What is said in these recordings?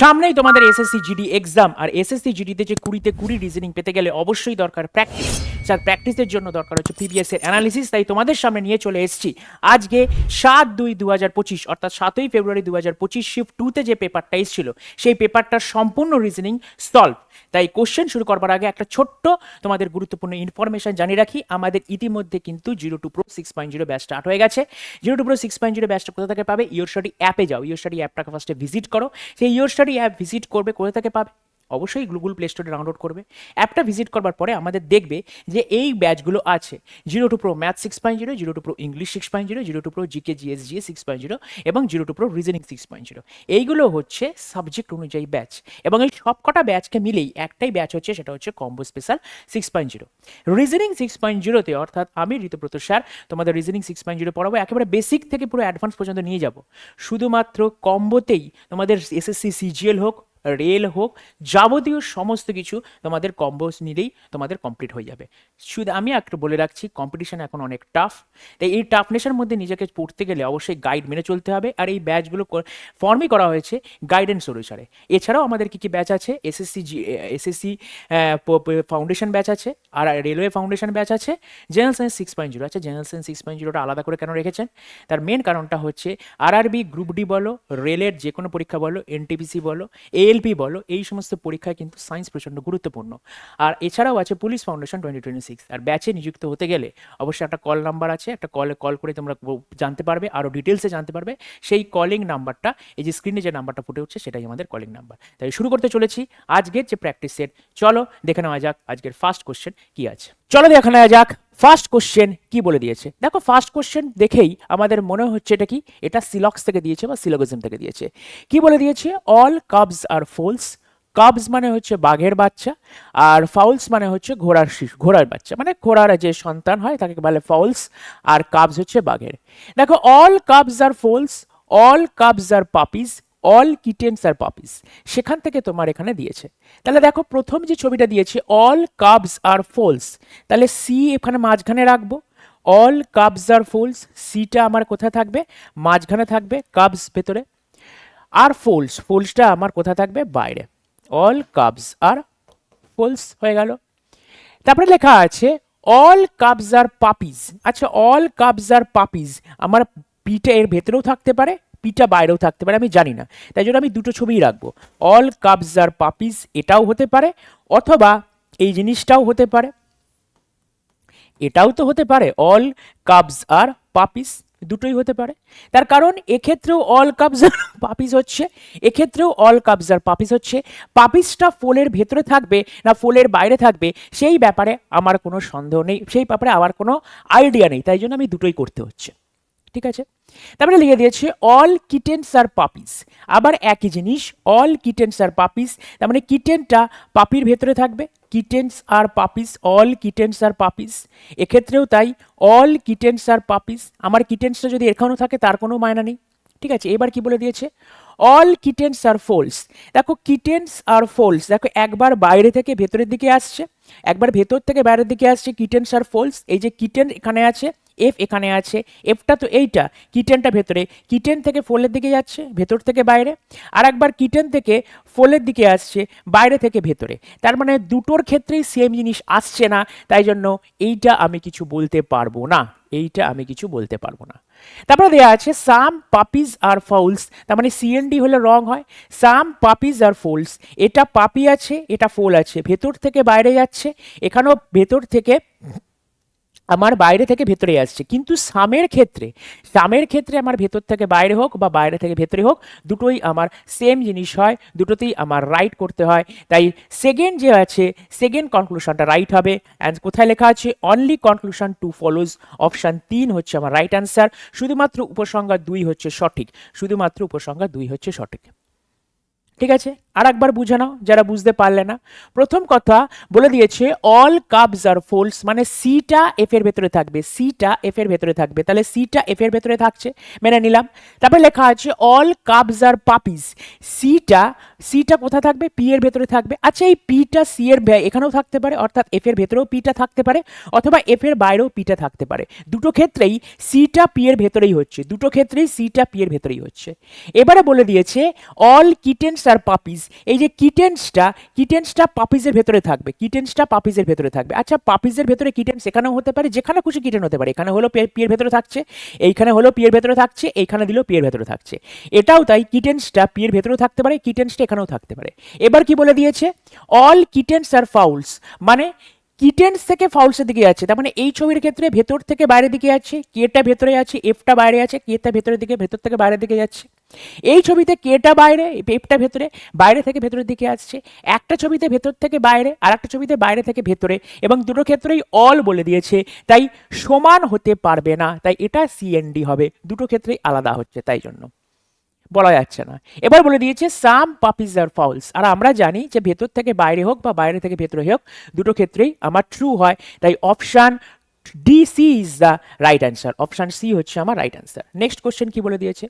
সামনেই তোমাদের SSC GD exam, আর SSC জিডিতে যে 20-তে 20 রিজনিং পেতে গেলে অবশ্যই দরকার প্র্যাকটিস। যার প্র্যাকটিসের জন্য দরকার হচ্ছে প্রিভিয়াস এর অ্যানালিসিস। তাই তোমাদের সামনে নিয়ে চলে এসেছি আজকে 7/2/2025 অর্থাৎ 7ই ফেব্রুয়ারি 2025 শিফট 2তে যে পেপারটা এসেছিল সেই পেপারটার সম্পূর্ণ রিজনিং সলভ। তাই কোশ্চেন শুরু করবার আগে একটা ছোট্ট তোমাদের গুরুত্বপূর্ণ ইনফরমেশন জানিয়ে রাখি। আমাদের ইতিমধ্যে কিন্তু 02 Pro 6.0 ব্যাচ স্টার্ট হয়ে গেছে। 02 Pro 6.0 ব্যাচটা কোথা থেকে পাবে? ইওর স্টাডি অ্যাপে যাও, ইওর স্টাডি অ্যাপটাকে ফার্স্টে ভিজিট করো। সেই ইওর স্টাডি অ্যাপ ভিজিট করবে, কোথা থেকে পাবে? অবশ্যই গুগল প্লে স্টোরে ডাউনলোড করবে। অ্যাপটা ভিজিট করবার পরে আমাদের দেখবে যে এই ব্যাচগুলো আছে 02 Pro math 6.0, 02 Pro English 6.0, 02 Pro GK GS GA 6.0 এবং 02 Pro রিজনিং 6.0। এইগুলো হচ্ছে সাবজেক্ট অনুযায়ী ব্যাচ, এবং এই সবকটা ব্যাচকে মিলেই একটাই ব্যাচ হচ্ছে, সেটা হচ্ছে কম্বো স্পেশাল 6.0। রিজনিং 6.0তে অর্থাৎ আমি ঋতব্রত স্যার তোমাদের রিজনিং 6.0 পড়াবো, একেবারে বেসিক থেকে পুরো অ্যাডভান্স পর্যন্ত নিয়ে যাব। শুধুমাত্র কম্বোতেই তোমাদের এসএসসি সিজিএল হোক, রেল হোক, যাবতীয় সমস্ত কিছু তোমাদের কম্বোস নিলেই তোমাদের কমপ্লিট হয়ে যাবে। শুধু আমি একটু বলে রাখছি, কম্পিটিশন এখন অনেক টাফ। তাই এই টাফনেসের মধ্যে নিজেকে পড়তে গেলে অবশ্যই গাইড মেনে চলতে হবে। আর এই ব্যাচগুলো ফর্মই করা হয়েছে গাইডেন্স অনুসারে। এছাড়াও আমাদের কী কী ব্যাচ আছে? এসএসসি ফাউন্ডেশন ব্যাচ আছে, আর রেলওয়ে ফাউন্ডেশন ব্যাচ আছে, জেনারেল সায়েন্স 6.0 আছে। জেনারেল সায়েন্স 6.0টা আলাদা করে কেন রেখেছেন? তার মেন কারণটা হচ্ছে আরআরবি, গ্রুপ ডি বলো, রেলের যে কোনো পরীক্ষা বলো, এনটিপিসি বলো, এএলপি বলো, এই সমস্ত পরীক্ষায় কিন্তু সায়েন্স প্রচণ্ড গুরুত্বপূর্ণ। আর এছাড়াও আছে পুলিশ ফাউন্ডেশন 2026। আর ব্যাচে নিযুক্ত হতে গেলে অবশ্যই একটা কল নাম্বার আছে, একটা কল করে তোমরা জানতে পারবে, আরও ডিটেলসে জানতে পারবে। সেই কলিং নাম্বারটা, এই যে স্ক্রিনে যে নাম্বারটা ফুটে উঠছে, সেটাই আমাদের কলিং নাম্বার। তাই শুরু করতে চলেছি আজকের যে প্র্যাকটিস সেট। চলো দেখে নেওয়া যাক আজকের ফার্স্ট কোশ্চেন কি আছে। চলো দেখে নেওয়া যাক ফার্স্ট কোশ্চেন কি বলে দিয়েছে। দেখো, ফার্স্ট কোশ্চেন দেখেই আমাদের মনে হচ্ছে এটা কি, এটা সিলক্স থেকে দিয়েছে বা সিলোগিজম থেকে দিয়েছে। কি বলে দিয়েছে? অল কাবস আর ফোলস। কাবস মানে হচ্ছে বাঘের বাচ্চা, আর ফাউলস মানে হচ্ছে ঘোড়ার বাচ্চা, মানে ঘোড়ার যে সন্তান হয় তাকে বলে ফাউলস, আর কাবস হচ্ছে বাঘের। দেখো, অল কাবস আর ফোলস, অল কাবস আর পাপিস, অল কিটেন্স আর পাপিস, সেখান থেকে তোমার এখানে দিয়েছে। তাহলে দেখো, প্রথম যে ছবিটা দিয়েছে অল কাবস আর ফোলস, তাহলে সি এখানে মাঝখানে রাখবো। অল কাবস আর ফোলস, সিটা আমার কোথায় থাকবে? মাঝখানে থাকবে, কাবস ভেতরে। আর ফোলসটা আমার কোথায় থাকবে? বাইরে। অল কাবস আর ফোলস হয়ে গেল। তারপরে লেখা আছে অল কাবস আর পাপিজ। আচ্ছা, অল কাবস আর পাপিজ আমার পিটা এর ভেতরেও থাকতে পারে, পিটা বাইরেও থাকতে পারে, আমি জানি না। তাই জন্য আমি দুটো ছবিই রাখবো। অল কাবস আর পাপিজ এটাও হতে পারে, অথবা এই জিনিসটাও হতে পারে, এটাও তো হতে পারে। অল কাবস আর পাপিস দুটোই হতে পারে। তার কারণ এক্ষেত্রেও অল কাবস আর পাপিস হচ্ছে, এক্ষেত্রেও অল কাবস আর পাপিস হচ্ছে। পাপিসটা ফোলের ভেতরে থাকবে না ফোলের বাইরে থাকবে সেই ব্যাপারে আমার কোনো সন্দেহ নেই, সেই ব্যাপারে আমার কোনো আইডিয়া নেই। তাই জন্য আমি দুটোই করতে হচ্ছে। ঠিক আছে, তারপরে লিখে দিয়েছে অল কিটেন্স আর পাপিস। আবার একই জিনিস, অল কিটেন্স আর পাপিস, তার মানে কিটেনটা পাপির ভেতরে থাকবে। কিটেন্স আর পাপিস, অল কিটেন্স আর পাপিস। এক্ষেত্রেও তাই, অল কিটেন্স আর পাপিস। আমার কিটেন্সটা যদি এখানেও থাকে তার কোনো মায়না নেই। ঠিক আছে, এবার কি বলে দিয়েছে? অল কিটেন্স আর ফোলস। দেখো, কিটেন্স আর ফোলস, দেখো একবার বাইরে থেকে ভেতরের দিকে আসছে, একবার ভেতর থেকে বাইরের দিকে আসছে। কিটেন্স আর ফোলস, এই যে কিটেন এখানে আছে, এফ এখানে আছে, এফটা তো এইটা, কিটেনটা ভেতরে, কিটেন থেকে ফোলের দিকে যাচ্ছে, ভেতর থেকে বাইরে। আর একবার কিটেন থেকে ফোলের দিকে আসছে, বাইরে থেকে ভেতরে। তার মানে দুটোর ক্ষেত্রেই সেম জিনিস আসছে না, তাই জন্য এইটা আমি কিছু বলতে পারবো না, এইটা আমি কিছু বলতে পারবো না। তারপরে দেওয়া আছে সাম পাপিজ আর ফাউলস, তার মানে সিএনডি হলে রং হয়। সাম পাপিজ আর ফোলস, এটা পাপি আছে, এটা ফোল আছে, ভেতর থেকে বাইরে যাচ্ছে, এখানেও ভেতর থেকে আমার বাইরে থেকে ভেতরে আসছে। কিন্তু সামের ক্ষেত্রে আমার ভেতর থেকে বাইরে হোক বা বাইরে থেকে ভেতরে হোক, দুটোই আমার সেম জিনিস হয়, দুটোতেই আমার রাইট করতে হয়। তাই সেকেন্ড যে আছে, সেকেন্ড কনক্লুশনটা রাইট হবে। অ্যান্ড কোথায় লেখা আছে? অনলি কনক্লুশন 2 ফলোজ, অপশান 3 হচ্ছে আমার রাইট অ্যান্সার। শুধুমাত্র উপসংহার 2 হচ্ছে সঠিক, শুধুমাত্র উপসংহার 2 হচ্ছে সঠিক। ঠিক আছে, আর একবার বুঝে নাও যারা বুঝতে পারলে না। প্রথম কথা বলে দিয়েছে অল কাবস আর ফোলস, মানে সিটা এফ এর ভেতরে থাকবে, সিটা এফ এর ভেতরে থাকবে, তাহলে সিটা এফ এর ভেতরে থাকছে, মেনে নিলাম। তারপরে লেখা আছে অল কাবস আর পাপিস, সিটা সিটা কোথায় থাকবে, পি এর ভেতরে থাকবে। আচ্ছা এই পিটা সি এর এখানেও থাকতে পারে, অর্থাৎ এফ এর ভেতরেও পিটা থাকতে পারে, অথবা এফ এর বাইরেও পিটা থাকতে পারে। দুটো ক্ষেত্রেই সিটা পি এর ভেতরেই হচ্ছে, দুটো ক্ষেত্রেই সিটা পি এর ভেতরেই হচ্ছে। এবারে বলে দিয়েছে অল কিটেন্স আর পাপিজ। এই যে কিটেন্সটা পাপিজের ভেতরে থাকবে, কিটেন্সটা পাপিজের ভেতরে থাকবে। আচ্ছা পাপিজের ভেতরে কিটেন্স এখানেও হতে পারে, যেখানে খুশি কিটেন হতে পারে। এখানে হলো পি এর ভেতরে থাকছে, এইখানে হলো পি এর ভেতরে থাকছে, এইখানে দিলেও পি এর ভেতরে থাকছে। এটাও তাই, কিটেন্সটা পি এর ভেতরেও থাকতে পারে, কিটেন্সটা এখানেও থাকতে পারে। এবার কি বলে দিয়েছে, অল কিটেন্স আর ফাউলস, মানে কিটেন্স থেকে ফাউলসের দিকে যাচ্ছে। তার মানে এই ছবির ক্ষেত্রে ভেতর থেকে বাইরের দিকে যাচ্ছে, কেটা ভেতরে আছে, এফটা বাইরে আছে, কেটা ভেতরের দিকে, ভেতর থেকে বাইরের দিকে যাচ্ছে। এই ছবিতে কেটা বাইরে, এফটা ভেতরে, বাইরে থেকে ভেতরের দিকে আসছে। একটা ছবিতে ভেতর থেকে বাইরে, আর একটা ছবিতে বাইরে থেকে ভেতরে, এবং দুটো ক্ষেত্রেই অল বলে দিয়েছে, তাই সমান হতে পারবে না, তাই এটা সিএনডি হবে। দুটো ক্ষেত্রেই আলাদা হচ্ছে, তাই জন্য বলা যাচ্ছে না। এবার বলে দিয়েছে সাম পাপিজ আর ফাউলস, আর আমরা জানি যে ভেতর থেকে বাইরে হোক বা বাইরে থেকে ভেতরে হোক, দুটো ক্ষেত্রেই আমার ট্রু হয়, তাই option D C is the right answer. Option C হচ্ছে আমার রাইট অ্যান্সার। নেক্সট কোশ্চেন কি বলে দিয়েছে,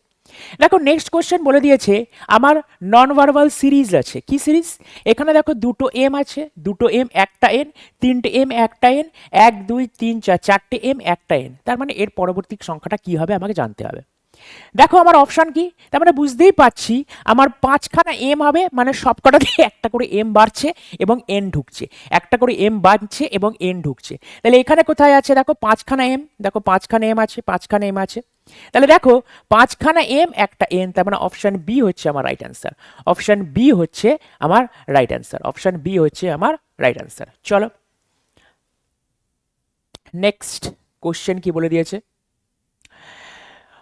দেখো নেক্সট কোশ্চেন বলে দিয়েছে আমার নন ভার্বাল সিরিজ আছে। কি সিরিজ, এখানে দেখো দুটো এম আছে, দুটো এম একটা এন, তিনটে এম একটা এন, 1 2 3 4 চারটে এম একটা এন। তার মানে এর পরবর্তী সংখ্যাটা কি হবে আমাকে জানতে হবে। দেখো আমার অপশান কি, তার মানে বুঝতেই পারছি আমার 5খানা এম হবে, মানে সবকটা দিয়ে একটা করে এম বাড়ছে এবং এন ঢুকছে, একটা করে এম বাড়ছে এবং এন ঢুকছে। তাহলে এখানে কোথায় আছে, দেখো 5খানা এম, দেখো 5খানা এম আছে, 5খানা এম আছে। তাহলে দেখো 5খানা এম একটা এন, তার মানে অপশান বি হচ্ছে আমার রাইট অ্যান্সার। অপশান বি হচ্ছে আমার রাইট অ্যান্সার, অপশান বি হচ্ছে আমার রাইট অ্যান্সার। চলো নেক্সট কোশ্চেন কি বলে দিয়েছে,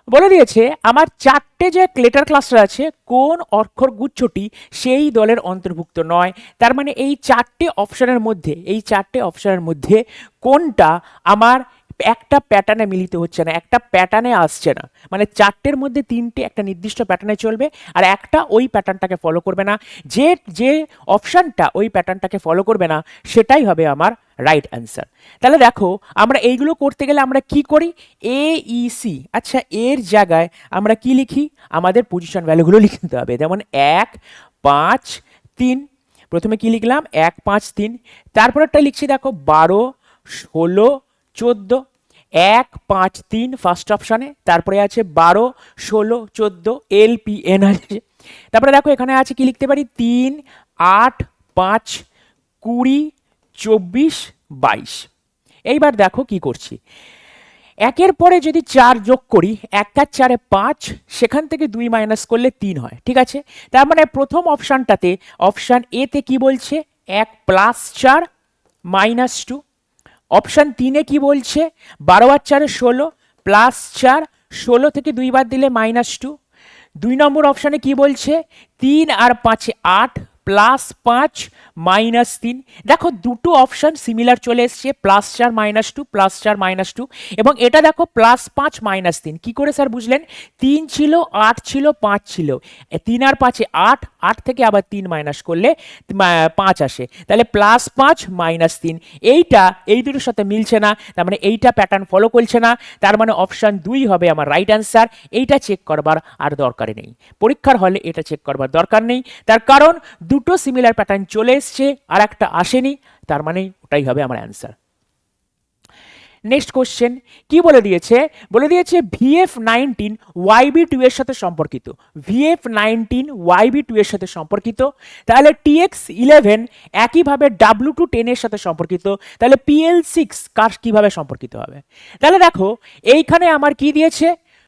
বলে দিয়েছে আমার চারটে যে লেটার ক্লাস্টার আছে কোন অক্ষর গুচ্ছটি সেই দলের অন্তর্ভুক্ত নয়। তার মানে এই চারটে অপশনের মধ্যে, এই চারটে অপশনের মধ্যে কোনটা আমার একটা প্যাটার্নে মিলিত হচ্ছে না, একটা প্যাটার্নে আসছে না। মানে চারটের মধ্যে তিনটে একটা নির্দিষ্ট প্যাটার্নে চলবে, আর একটা ওই প্যাটার্নটাকে ফলো করবে না। যে যে অপশানটা ওই প্যাটার্নটাকে ফলো করবে না সেটাই হবে আমার রাইট অ্যান্সার। তাহলে দেখো আমরা এইগুলো করতে গেলে আমরা কি করি, এ ই সি। আচ্ছা এর জায়গায় আমরা কি লিখি, আমাদের পজিশন ভ্যালুগুলো লিখতে হবে। যেমন 1 5 3, প্রথমে কি লিখলাম 1 5 3, তারপরেরটা লিখছি দেখো 12 16 14, 1 5 3 ফার্স্ট অপশানে, তারপরে আছে 12 16 14 LPN আছে। তারপরে দেখো এখানে আছে কি লিখতে পারি 3 8 5 20 24 22। এইবার দেখো কি করছি, একের পরে যদি 4 যোগ করি, 1 আর 4 5, সেখান থেকে 2 মাইনাস করলে 3 হয়, ঠিক আছে। তার মানে প্রথম অপশানটাতে, অপশান এ তে কি বলছে 1 প্লাস 4 মাইনাস 2। অপশান 3-এ কি বলছে 12 আর 4 16 প্লাস 4, 16 থেকে 2 বাদ দিলে মাইনাস 2। 2 নম্বর অপশানে কি বলছে 3 আর 5 8 প্লাস 5 মাইনাস 3। দেখো দুটো অপশান সিমিলার চলে এসছে, প্লাস 4 মাইনাস 2, প্লাস 4 মাইনাস 2, এবং এটা দেখো প্লাস 5 মাইনাস 3। কি করে স্যার বুঝলেন, 3 ছিল 8 ছিল 5 ছিল, 3 আর 5 8, 8 থেকে আবার 3 মাইনাস করলে 5 আসে, তাহলে প্লাস 5 মাইনাস 3। এইটা এই দুটোর সাথে মিলছে না, তার মানে এইটা প্যাটার্ন ফলো করছে না, তার মানে অপশান 2 হবে আমার রাইট অ্যান্সার। এইটা চেক করবার আর দরকার নেই, পরীক্ষার হলে এটা চেক করবার দরকার নেই, তার কারণ দুটো সিমিলার প্যাটার্ন চলে এসছে আর একটা আসেনি, তার মানে ওটাই হবে আমার অ্যান্সার। নেক্সট কোশ্চেন কি বলে দিয়েছে, বলে দিয়েছে VF19 YB2 এর সাথে সম্পর্কিত। VF19 YB2 এর সাথে সম্পর্কিত, তাহলে TX11 একইভাবে W210 এর সাথে সম্পর্কিত, তাহলে PL6 কার কিভাবে সম্পর্কিত হবে। তাহলে দেখো এইখানে আমার কি দিয়েছে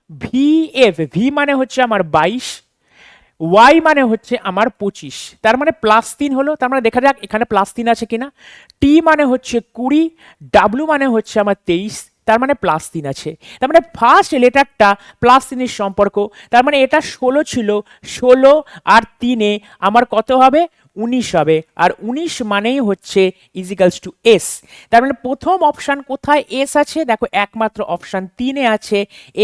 VF, V মানে হচ্ছে আমার 22, ওয়াই মানে হচ্ছে আমার 25, তার মানে +3 হলো। তার মানে দেখা যাক এখানে +3 আছে কিনা। টি মানে হচ্ছে 20, ডাব্লু মানে হচ্ছে আমার 23, তার মানে +3 আছে। তার মানে ফার্স্ট লেটারটা +3 এর সম্পর্ক, তার মানে এটা 16 ছিল, 16 আর 3-এ আমার কত হবে 19 হবে, আর 19 মানেই হচ্ছে ইজিক্যালস টু এস। তার মানে প্রথম অপশান কোথায় এস আছে, দেখো একমাত্র অপশান 3-এ আছে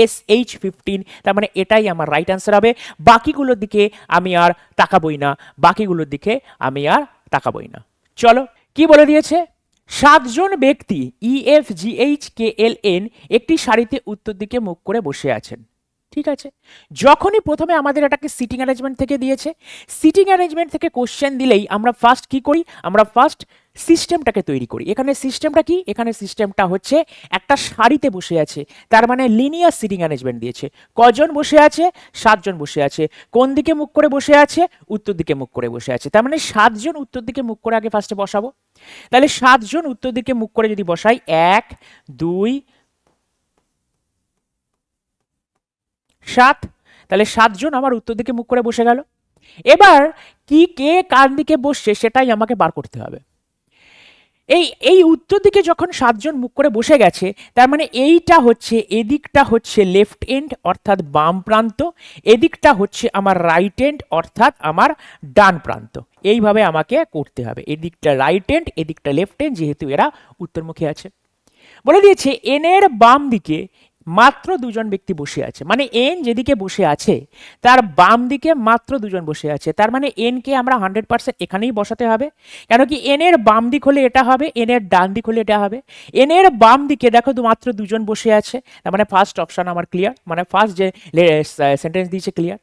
SH15, তার মানে এটাই আমার রাইট অ্যান্সার হবে। বাকিগুলোর দিকে আমি আর তাকাবই না, বাকিগুলোর দিকে আমি আর তাকাবই না। চলো কি বলে দিয়েছে, 7 জন ব্যক্তি EFGHKLN একটি সারিতে উত্তর দিকে মুখ করে বসে আছেন। ঠিক আছে, যখনই প্রথমে আমাদের এটাকে সিটিং অ্যারেঞ্জমেন্ট থেকে দিয়েছে, সিটিং অ্যারেঞ্জমেন্ট থেকে কোশ্চেন দিলেই আমরা ফার্স্ট কি করি, আমরা ফার্স্ট সিস্টেমটাকে তৈরি করি। এখানে সিস্টেমটা কি, এখানে সিস্টেমটা হচ্ছে একটা সারিতে বসে আছে, তার মানে লিনিয়ার সিটিং অ্যারেঞ্জমেন্ট দিয়েছে। কজন বসে আছে, 7 জন বসে আছে। কোন দিকে মুখ করে বসে আছে, উত্তর দিকে মুখ করে বসে আছে, তার মানে 7 জন উত্তর দিকে মুখ করে আগে ফার্স্টে বসাবো। তাহলে 7 জন উত্তর দিকে মুখ করে যদি বসাই, 1 2 7, তাহলে 7 জন আমার উত্তর দিকে মুখ করে বসে গেল। এবার কি কে কার দিকে বসছে সেটাই আমাকে বার করতে হবে। এই এই উত্তর দিকে যখন 7 জন মুখ করে বসে গেছে, তার মানে এইটা হচ্ছে, এদিকটা হচ্ছে লেফট এন্ড অর্থাৎ বাম প্রান্ত, এদিকটা হচ্ছে আমার রাইট এন্ড অর্থাৎ আমার ডান প্রান্ত। এইভাবে আমাকে করতে হবে, এদিকটা রাইট এন্ড এদিকটা লেফট এন্ড, যেহেতু এরা উত্তরমুখী আছে। বলে দিয়েছে এন এর বাম দিকে মাত্র 2 জন ব্যক্তি বসে আছে, মানে এন যেদিকে বসে আছে তার বাম দিকে মাত্র 2 জন বসে আছে, তার মানে এন কে আমরা 100% এখানেই বসাতে হবে। কেন কি এন এর বাম দিক হলে এটা হবে, এন এর ডান দিক হলে এটা হবে। এন এর বাম দিকে দেখো মাত্র 2 জন বসে আছে, তার মানে ফার্স্ট অপশন আমার ক্লিয়ার, মানে ফার্স্ট যে সেন্টেন্স দিয়েছে ক্লিয়ার।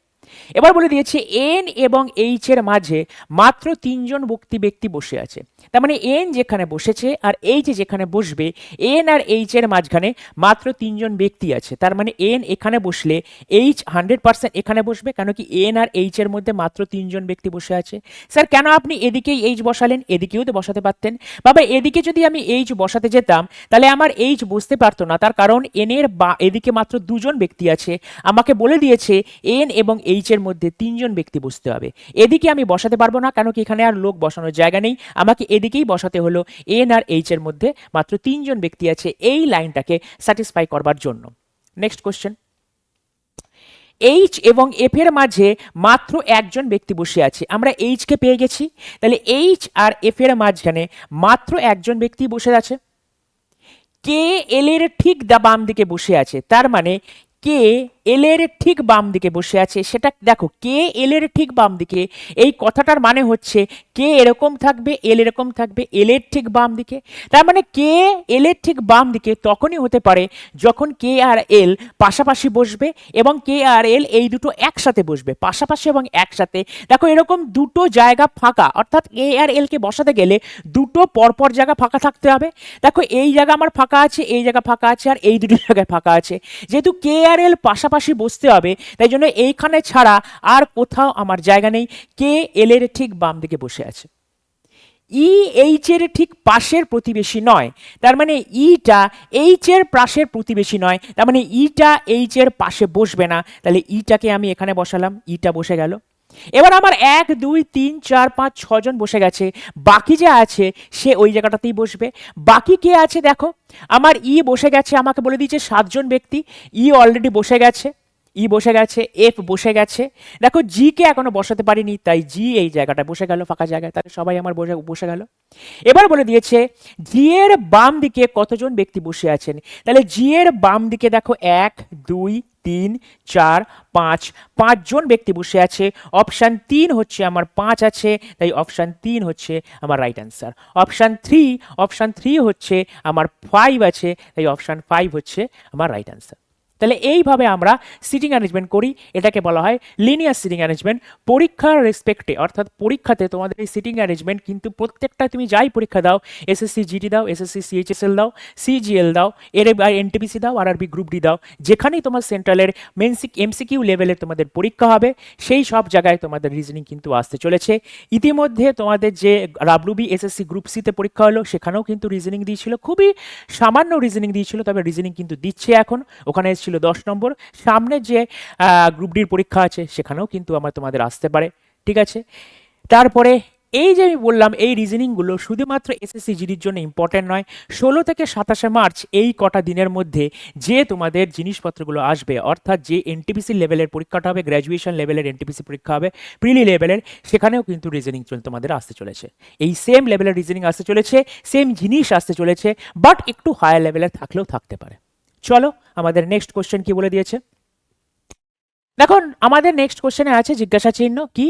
এবার বলে দিয়েছে এন এবং এইচ এর মাঝে মাত্র 3 জন ব্যক্তি বসে আছে, তার মানে এন যেখানে বসেছে আর এইচ যেখানে বসবে, এন আর এইচ এর মাঝখানে মাত্র 3 জন ব্যক্তি আছে, তার মানে এন এখানে বসলে এইচ 100% এখানে বসবে। কেন কি এন আর এইচ এর মধ্যে মাত্র 3 জন ব্যক্তি বসে আছে। স্যার কেন আপনি এদিকেই এইচ বসালেন, এদিকেও তো বসাতে পারতেন। বাবা এদিকে যদি আমি এইচ বসাতে যেতাম তাহলে আমার এইচ বসতে পারতো না, তার কারণ এন এর এদিকে মাত্র 2 জন ব্যক্তি আছে, আমাকে বলে দিয়েছে এন এবং এইচ এর মধ্যে 3 জন ব্যক্তি বসতে হবে। এদিকে আমি বসাতে পারবো না, কেন কি এখানে আর লোক বসানোর জায়গা নেই, আমাকে এদিকেই বসাতে হলো। এন আর এইচ এর মধ্যে মাত্র 3 জন ব্যক্তি আছে এই লাইনটাকে স্যাটিসফাই করবার জন্য। নেক্সট কোশ্চেন, এইচ এবং এফ এর মাঝে মাত্র 1 জন ব্যক্তি বসে আছে, আমরা এইচ কে পেয়ে গেছি, তাহলে এইচ আর এফ এর মাঝখানে মাত্র 1 জন ব্যক্তি বসে আছে। কে এল এর ঠিক বাম দিকে বসে আছে, তার মানে কে এল এর ঠিক বাম দিকে বসে আছে, সেটা দেখো কে এল এর ঠিক বাম দিকে, এই কথাটার মানে হচ্ছে কে এরকম থাকবে, এল এরকম থাকবে, এল এর ঠিক বাম দিকে। তার মানে কে এল এর ঠিক বাম দিকে তখনই হতে পারে যখন কে আর এল পাশাপাশি বসবে এবং কে আর এল এই দুটো একসাথে বসবে, পাশাপাশি এবং একসাথে। দেখো এরকম দুটো জায়গা ফাঁকা, অর্থাৎ এ আর এল কে বসাতে গেলে দুটো পরপর জায়গা ফাঁকা থাকতে হবে। দেখো এই জায়গা আমার ফাঁকা আছে, এই জায়গা ফাঁকা আছে, আর এই দুটো জায়গায় ফাঁকা আছে। যেহেতু কে আর এল পাশাপাশি বসতে হবে, তাই জন্য এইখানে ছাড়া আর কোথাও আমার জায়গা নেই, কে এল এর ঠিক বাম দিকে বসে আছে। ই এইচ এর ঠিক পাশের প্রতিবেশী নয়, তার মানে ইটা এইচ এর পাশের প্রতিবেশী নয়, তার মানে ইটা এইচ এর পাশে বসবে না, তাহলে ইটাকে আমি এখানে বসালাম, ইটা বসে গেল। এবার আমার 1 2 3 4 5 6 জন বসে গেছে, বাকি যে আছে সে ওই জায়গাটাতেই বসবে। বাকি কে আছে দেখো, আমার ই বসে গেছে, আমাকে বলে দিয়েছে 7 জন ব্যক্তি, ই অলরেডি বসে গেছে, ই বসে গেছে, এফ বসে গেছে। দেখো জি কে এখনো বসাতে পারিনি, তাই জি এই জায়গাটা বসে গেল ফাঁকা জায়গায়, তাহলে সবাই আমার বসে গেল। এবার বলে দিয়েছে জি এর বাম দিকে কতজন ব্যক্তি বসে আছেন, তাহলে জি এর বাম দিকে দেখো 1 2 3 4 5, 5 জন ব্যক্তি বসে আছে। অপশান 3 হচ্ছে আমার 5 আছে, তাই অপশান 3 হচ্ছে আমার রাইট অ্যান্সার। অপশান 3 হচ্ছে আমার 5 আছে, তাই অপশান 5 হচ্ছে আমার রাইট অ্যান্সার। তাহলে এইভাবে আমরা সিটিং অ্যারেঞ্জমেন্ট করি, এটাকে বলা হয় লিনিয়ার সিটিং অ্যারেঞ্জমেন্ট। পরীক্ষার রেসপেক্টে অর্থাৎ পরীক্ষাতে তোমাদের এই সিটিং অ্যারেঞ্জমেন্ট কিন্তু প্রত্যেকটা তুমি যাই পরীক্ষা দাও, এসএসসি জিডি দাও, এসএসসি সিএইচএসএল দাও, সিজিএল দাও, এর এনটিপিসি দাও, আরআরবি গ্রুপ ডি দাও, যেখানেই তোমার সেন্ট্রালের এমসিকিউ লেভেলে তোমাদের পরীক্ষা হবে সেই সব জায়গায় তোমাদের রিজনিং কিন্তু আসতে চলেছে। ইতিমধ্যে তোমাদের যে ডাব্লিউবি এসএসসি গ্রুপ সিতে পরীক্ষা হলো সেখানেও কিন্তু রিজনিং দিয়েছিল, খুবই সামান্য রিজনিং দিয়েছিল, তবে রিজনিং কিন্তু দিচ্ছে এখন, ওখানে এসেছিল 10 নম্বর। সামনে যে গ্রুপ ডির পরীক্ষা আছে সেখানেও কিন্তু তোমাদের আসতে পারে, ঠিক আছে। তারপরে এই যে আমি বললাম এই রিজনিংগুলো শুধুমাত্র এসএসসি জিডির জন্য ইম্পর্টেন্ট নয়, 16 থেকে 27 মার্চ এই কটা দিনের মধ্যে যে তোমাদের জিনিসপত্রগুলো আসবে, অর্থাৎ যে এনটিপিসি লেভেলের পরীক্ষাটা হবে, গ্র্যাজুয়েশন লেভেলের এনটিপিসি পরীক্ষা হবে, প্রিলি লেভেলের, সেখানেও কিন্তু রিজনিং তোমাদের আসতে চলেছে। এই সেম লেভেলের রিজনিং আসতে চলেছে, সেম জিনিস আসতে চলেছে, বাট একটু হায়ার লেভেলের থাকলেও থাকতে পারে। চলো আমাদের নেক্সট কোশ্চেন কি বলে দিয়েছে। দেখুন আমাদের নেক্সট কোশ্চেনে আছে জিজ্ঞাসা চিহ্ন কি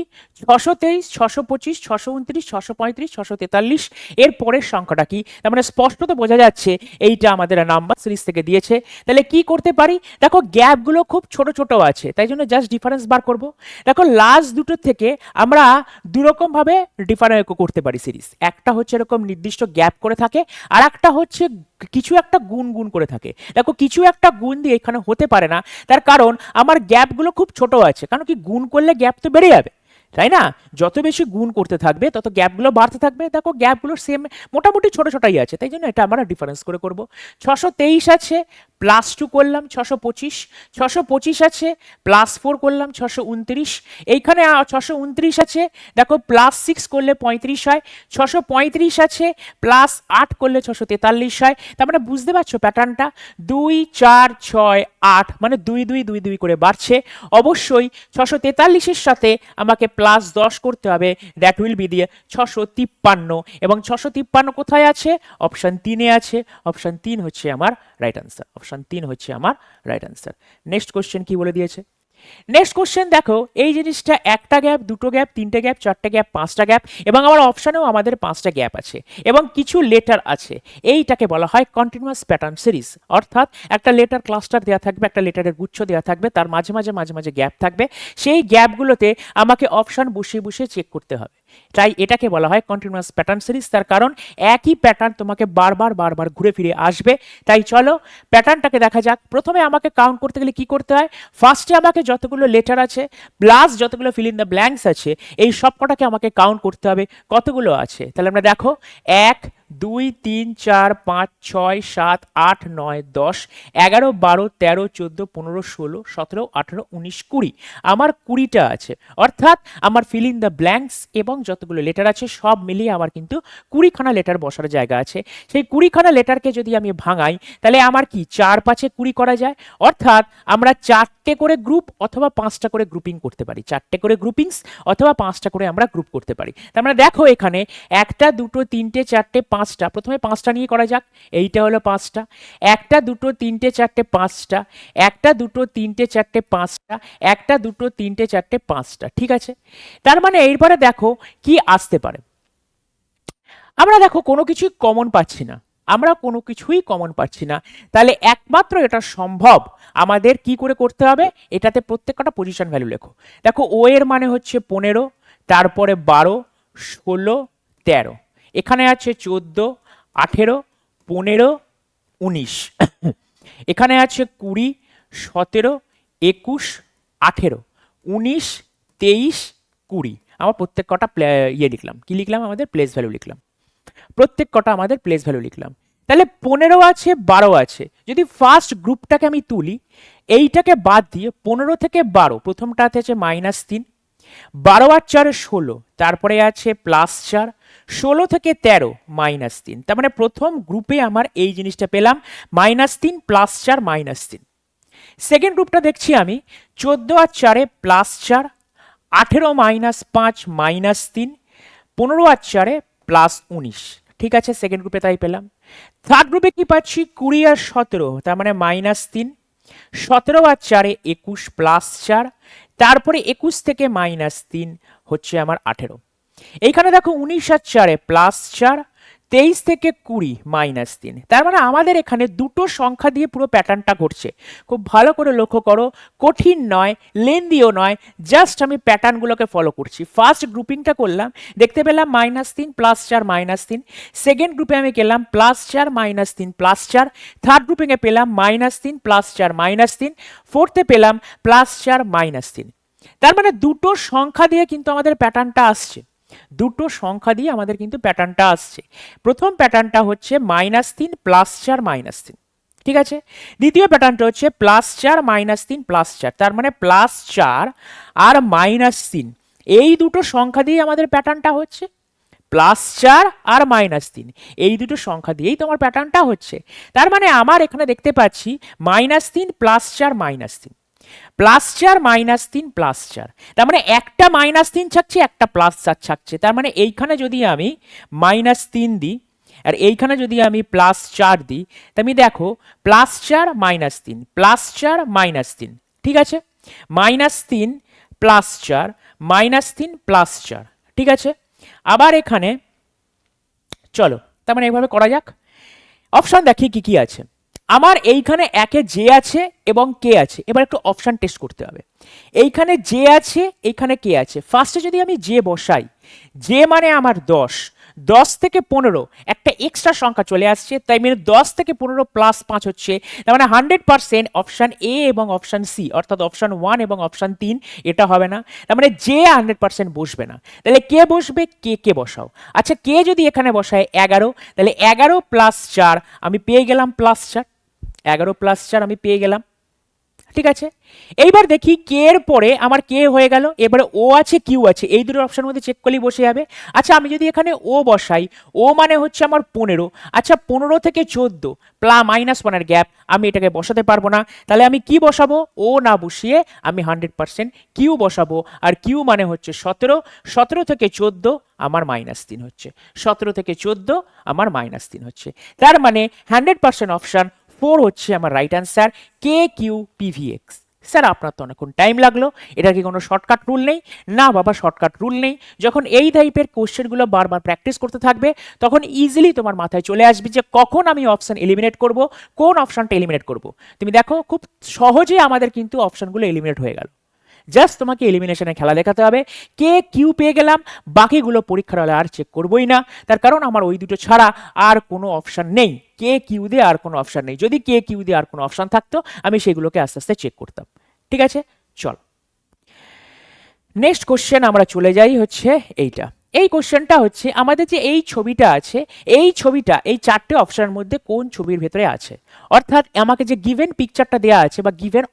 623 625 629 635 643 এর পরের সংখ্যাটা কি। তার মানে স্পষ্টত বোঝা যাচ্ছে এইটা আমাদের নাম্বার সিরিজ থেকে দিয়েছে। তাহলে কি করতে পারি, দেখো গ্যাপগুলো খুব ছোট ছোট আছে, তাই জন্য জাস্ট ডিফারেন্স বার করব। দেখো লাস্ট দুটো থেকে আমরা দুরকম ভাবে ডিফারেন্স করতে পারি সিরিজ। একটা হচ্ছে এরকম নির্দিষ্ট গ্যাপ করে থাকে, আর একটা হচ্ছে কিছু একটা গুণ গুণ করে থাকে। দেখো কিছু একটা গুণ দিয়ে এখানে হতে পারে না, তার কারণ আমার গ্যাপগুলো খুব ছোট আছে, কারণ কি গুণ করলে গ্যাপ তো বেড়ে যাবে, তাই না? যত বেশি গুণ করতে থাকবে তত গ্যাপগুলো বাড়তে থাকবে। দেখো গ্যাপগুলো সেম মোটামুটি ছোট ছোটাই আছে, তাই জন্য এটা আমরা ডিফারেন্স করে করব। 623 আছে +2 করলাম 625, 625 আছে +4 করলাম 629, এইখানে 629 আছে দেখো +6 করলে 35 হয়, 635 আছে +8 করলে 643 হয়। তার মানে বুঝতে পারছো প্যাটার্নটা, 2 4 6 8 মানে 2 2 2 2 করে বাড়ছে। অবশ্যই 643 এর সাথে আমাকে +10 করতে হবে, দ্যাট উইল বি দিয়ে 653, এবং 653 কোথায় আছে, অপশন 3-এ আছে। অপশন 3 হচ্ছে আমার রাইট আনসার, অপশন 3 হচ্ছে আমার রাইট আনসার। নেক্সট কোশ্চেন কি বলে দিয়েছে, নেক্সট কোশ্চেন দেখো এই জিনিসটা একটা গ্যাপ, দুটো গ্যাপ, তিনটে গ্যাপ, চারটে গ্যাপ, পাঁচটা গ্যাপ, এবং আমার অপশানেও আমাদের পাঁচটা গ্যাপ আছে এবং কিছু লেটার আছে। এইটাকে বলা হয় কন্টিনিউয়াস প্যাটার্ন সিরিজ, অর্থাৎ একটা লেটার ক্লাস্টার দেওয়া থাকবে, একটা লেটারের গুচ্ছ দেওয়া থাকবে, তার মাঝে মাঝে মাঝে মাঝে গ্যাপ থাকবে। সেই গ্যাপগুলোতে আমাকে অপশান বসিয়ে বসিয়ে চেক করতে হবে, তাই এটাকে বলা হয় কন্টিনিউয়াস প্যাটার্ন সিরিজ। তার কারণ একই প্যাটার্ন তোমাকে বারবার বারবার ঘুরে ফিরে আসবে। তাই চলো প্যাটার্নটাকে দেখা যাক। প্রথমে আমাকে কাউন্ট করতে গেলে কি করতে হয়, ফার্স্টে আমাকে যতগুলো লেটার আছে প্লাস যতগুলো ফিল ইন দ্য ব্ল্যাঙ্কস আছে এই সবকটাকে আমাকে কাউন্ট করতে হবে কতগুলো আছে। তাহলে আমরা দেখো 1 2 3 4 5 6 7 8 9 10 11 12 13 14 15 16 17 18 19 20, আমার 20টা আছে। অর্থাৎ আমার ফিল ইন দ্য ব্ল্যাঙ্কস এবং যতগুলো লেটার আছে সব মিলিয়ে আমার কিন্তু 20খানা লেটার বসার জায়গা আছে। সেই 20খানা লেটারকে যদি আমি ভাঙাই তাহলে আমার কি 4 5 20 করা যায়। অর্থাৎ আমরা 4টে করে গ্রুপ অথবা 5টা করে গ্রুপিং করতে পারি, 4টে করে গ্রুপিংস অথবা 5টা করে আমরা গ্রুপ করতে পারি। তার মানে দেখো এখানে 1টা 2টো 3টে 4টে 5টা, প্রথমে 5টা নিয়ে করা যাক। এইটা হলো 5টা, 1টা 2টো 3টে 4টে 5টা, 1টা 2টো 3টে 4টে 5টা, 1টা 2টো 3টে 4টে 5টা, ঠিক আছে। তার মানে এইবারে দেখো কি আসতে পারে, আমরা দেখো কোনো কিছুই কমন পাচ্ছি না, আমরা কোনো কিছুই কমন পাচ্ছি না। তাহলে একমাত্র এটা সম্ভব আমাদের কি করে করতে হবে, এটাতে প্রত্যেকটা পজিশন ভ্যালু লেখো। দেখো ও এর মানে হচ্ছে 15, তারপরে 12 16 13, এখানে আছে 14 18 15 19, এখানে আছে 20 17 21 18 19 23 20। আমার প্রত্যেক কটা লিখলাম, কি লিখলাম, আমাদের প্লেস ভ্যালু লিখলাম, প্রত্যেক কটা আমাদের প্লেস ভ্যালু লিখলাম। তাহলে 15 আছে 12 আছে, যদি ফার্স্ট গ্রুপটাকে আমি তুলি এইটাকে বাদ দিয়ে 15 থেকে 12, প্রথমটাতে আছে -3, 12 আর 4 16, তারপরে আছে +4, 16 থেকে 13 -3। তার মানে প্রথম গ্রুপে আমার এই জিনিসটা পেলাম -3 +4 -3। সেকেন্ড গ্রুপটা দেখছি আমি 14 আর 4 +4, 18 -5 -3, 15 আর 4 +19, ঠিক আছে। সেকেন্ড গ্রুপে তাই পেলাম। থার্ড গ্রুপে কি পাচ্ছি 20 আর 17, তার মানে -3, 17 আর 4 21 +4, তারপরে 21 থেকে -3 হচ্ছে আমার 18। এইখানে দেখো 19 আর 4 +4, 23 থেকে 20 -3। তার মানে আমাদের এখানে দুটো সংখ্যা দিয়ে পুরো প্যাটার্নটা ঘটছে। খুব ভালো করে লক্ষ্য করো, কঠিন নয়, লেন্দিও নয়, জাস্ট আমি প্যাটার্নগুলোকে ফলো করছি। ফার্স্ট গ্রুপিংটা করলাম, দেখতে পেলাম -3 +4 -3, সেকেন্ড গ্রুপে আমি গেলাম +4 -3 +4, থার্ড গ্রুপিংয়ে পেলাম -3 +4 -3, ফোর্থে পেলাম +4 -3। তার মানে দুটো সংখ্যা দিয়ে কিন্তু আমাদের প্যাটার্নটা আসছে, দুটো সংখ্যা দিয়ে আমাদের কিন্তু প্যাটার্নটা আসছে। প্রথম প্যাটার্নটা হচ্ছে -3 +4 -3, ঠিক আছে। দ্বিতীয় প্যাটার্নটা হচ্ছে +4 -3 +4, তার মানে +4 আর -3 এই দুটো সংখ্যা দিয়ে আমাদের প্যাটার্নটা হচ্ছে, +4 আর -3 এই দুটো সংখ্যা দিয়েই তোমার প্যাটার্নটা হচ্ছে। তার মানে আমার এখানে দেখতে পাচ্ছি -3 +4 -3, +4 -3 +4, তার মানে একটা -3 থাকছে একটা +4 থাকছে। তার মানে এইখানে যদি আমি -3 দিই আর এইখানে যদি আমি +4 দিই, তুমি দেখো +4 -3 +4 -3, ঠিক আছে। -3 + 4 -3 + 4, ঠিক আছে। আবার এখানে চলো তার মানে এইভাবে করা যাক। অপশন দেখি কি কি আছে। আমার এইখানে একে জে আছে এবং কে আছে, এবার একটু অপশন টেস্ট করতে হবে। এইখানে জে আছে, এইখানে কে আছে। ফার্স্টে যদি আমি জে বসাই, জে মানে আমার 10, 10 থেকে 15 একটা এক্সট্রা সংখ্যা চলে আসছে, তাই মানে 10 থেকে 15 প্লাস 5 হচ্ছে, তার মানে 100% অপশন এ এবং অপশন সি, অর্থাৎ অপশন 1 এবং অপশন 3 এটা হবে না। তার মানে জে 100% বসবে না, তাহলে কে বসবে, কে বসাও। আচ্ছা কে যদি এখানে বসায় 11, তাহলে 11 + 4 আমি পেয়ে গেলাম +4, 11 + 4 আমি পেয়ে গেলাম, ঠিক আছে। এইবার দেখি কে এর পরে আমার কে হয়ে গেল, এবারে ও আছে কিউ আছে, এই দুটো অপশনের মধ্যে চেক করলেই বসে যাবে। আচ্ছা আমি যদি এখানে ও বসাই, ও মানে হচ্ছে আমার 15, আচ্ছা 15 থেকে 14 -1 গ্যাপ, আমি এটাকে বসাতে পারবো না, তাহলে আমি কি বসাবো, ও না বসিয়ে আমি 100% কিউ বসাবো। আর কিউ মানে হচ্ছে 17, 17 থেকে 14 আমার -3 হচ্ছে, 17 থেকে 14 আমার -3 হচ্ছে, তার মানে 100% অপশন 4 হচ্ছে আমার রাইট অ্যান্সার, কে কিউ পিভিএক্স। স্যার আপনার তো অনেকক্ষণ টাইম লাগলো, এটা কি কোনো শর্টকাট রুল নেই? না বাবা, শর্টকাট রুল নেই। যখন এই টাইপের কোশ্চেনগুলো বারবার প্র্যাকটিস করতে থাকবে, তখন ইজিলি তোমার মাথায় চলে আসবে যে কখন আমি অপশন এলিমিনেট করব, কোন অপশনটা এলিমিনেট করব। তুমি দেখো খুব সহজেই আমাদের কিন্তু অপশনগুলো এলিমিনেট হয়ে গেল। জাস্ট তোমাকে এলিমিনেশনের খেলা দেখাতে হবে। কে কিউ পেয়ে গেলাম, বাকিগুলো পরীক্ষার হলে আর চেক করবোই না, তার কারণ আমার ওই দুটো ছাড়া আর কোনো অপশন নেই। কে কিউ দিয়ে আর কোনো অপশন নেই, যদি কে কিউ দিয়ে আর কোনো অপশন থাকতো আমি সেগুলোকে আস্তে আস্তে চেক করতাম, ঠিক আছে। চল নেক্সট কোশ্চেন আমরা চলে যাই হচ্ছে এইটা। এই কোশ্চেনটা হচ্ছে আমাদের যে এই ছবিটা আছে, এই ছবিটা এই চারটে অপশনের মধ্যে কোন ছবির ভেতরে আছে, অর্থাৎ আমাকে যে গিভেন পিকচারটা দেওয়া আছে বা গিভেন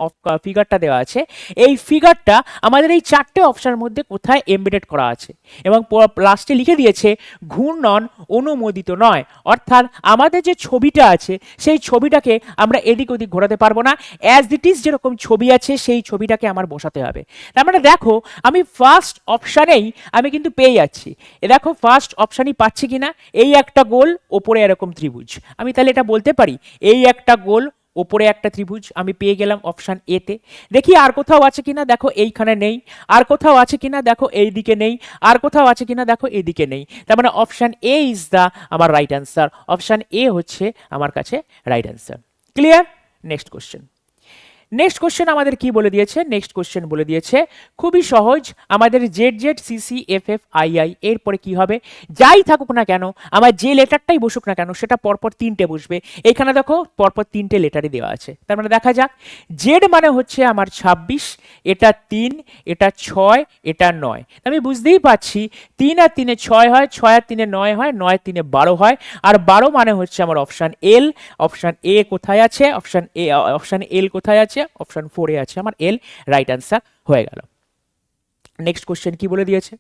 ফিগারটা দেওয়া আছে, এই ফিগারটা আমাদের এই চারটে অপশনের মধ্যে কোথায় এমবেডেড করা আছে, এবং লাস্টে লিখে দিয়েছে ঘূর্ণন অনুমোদিত নয়, অর্থাৎ আমাদের যে ছবিটা আছে সেই ছবিটাকে আমরা এদিক ওদিক ঘোরাতে পারবো না, অ্যাজ ইট ইজ যেরকম ছবি আছে সেই ছবিটাকে আমার বসাতে হবে। তার মানে দেখো আমি ফার্স্ট অপশানেই আমি কিন্তু পেয়ে যাচ্ছি, এ দেখো ফার্স্ট অপশানই পাচ্ছি কিনা, এই একটা গোল ওপরে এরকম ত্রিভুজ, আমি তাহলে এটা বলতে পারি এই একটা গোল ওপরে একটা ত্রিভুজ আমি পেয়ে গেলাম অপশান এতে। দেখি আর কোথাও আছে কিনা, দেখো এইখানে নেই, আর কোথাও আছে কিনা দেখো এই দিকে নেই, আর কোথাও আছে কিনা দেখো এইদিকে নেই, তার মানে অপশান এ ইজ দা আমার রাইট অ্যান্সার, অপশান এ হচ্ছে আমার কাছে right answer. Clear? Next question. Next question আমাদের কি বলে দিয়েছে, নেক্সট কোশ্চেন বলে দিয়েছে খুবই সহজ, আমাদের Z Z CC F F I I এরপরে কি হবে, যাই থাকুক না কেন আমার যে লেটারটাই বসুক না কেন সেটা পরপর তিনটে বসবে। এখানে দেখো পরপর তিনটে লেটারই দেওয়া আছে, তার মানে দেখা যাক। জেড মানে হচ্ছে আমার 26, এটা 3, এটা 6, এটা 9, আমি বুঝতেই পারছি 3 আর 3 6 হয়, 6 আর 3 9 হয়, 9 আর 3 12 হয়, আর 12 মানে হচ্ছে আমার অপশান এল। অপশান এ কোথায় আছে, অপশান এল কোথায় আছে, অপশন 4 এ আছে আমার এল, রাইট অ্যান্সার হয়ে গেল। নেক্সট কোশ্চেন কি বলে দিয়েছে,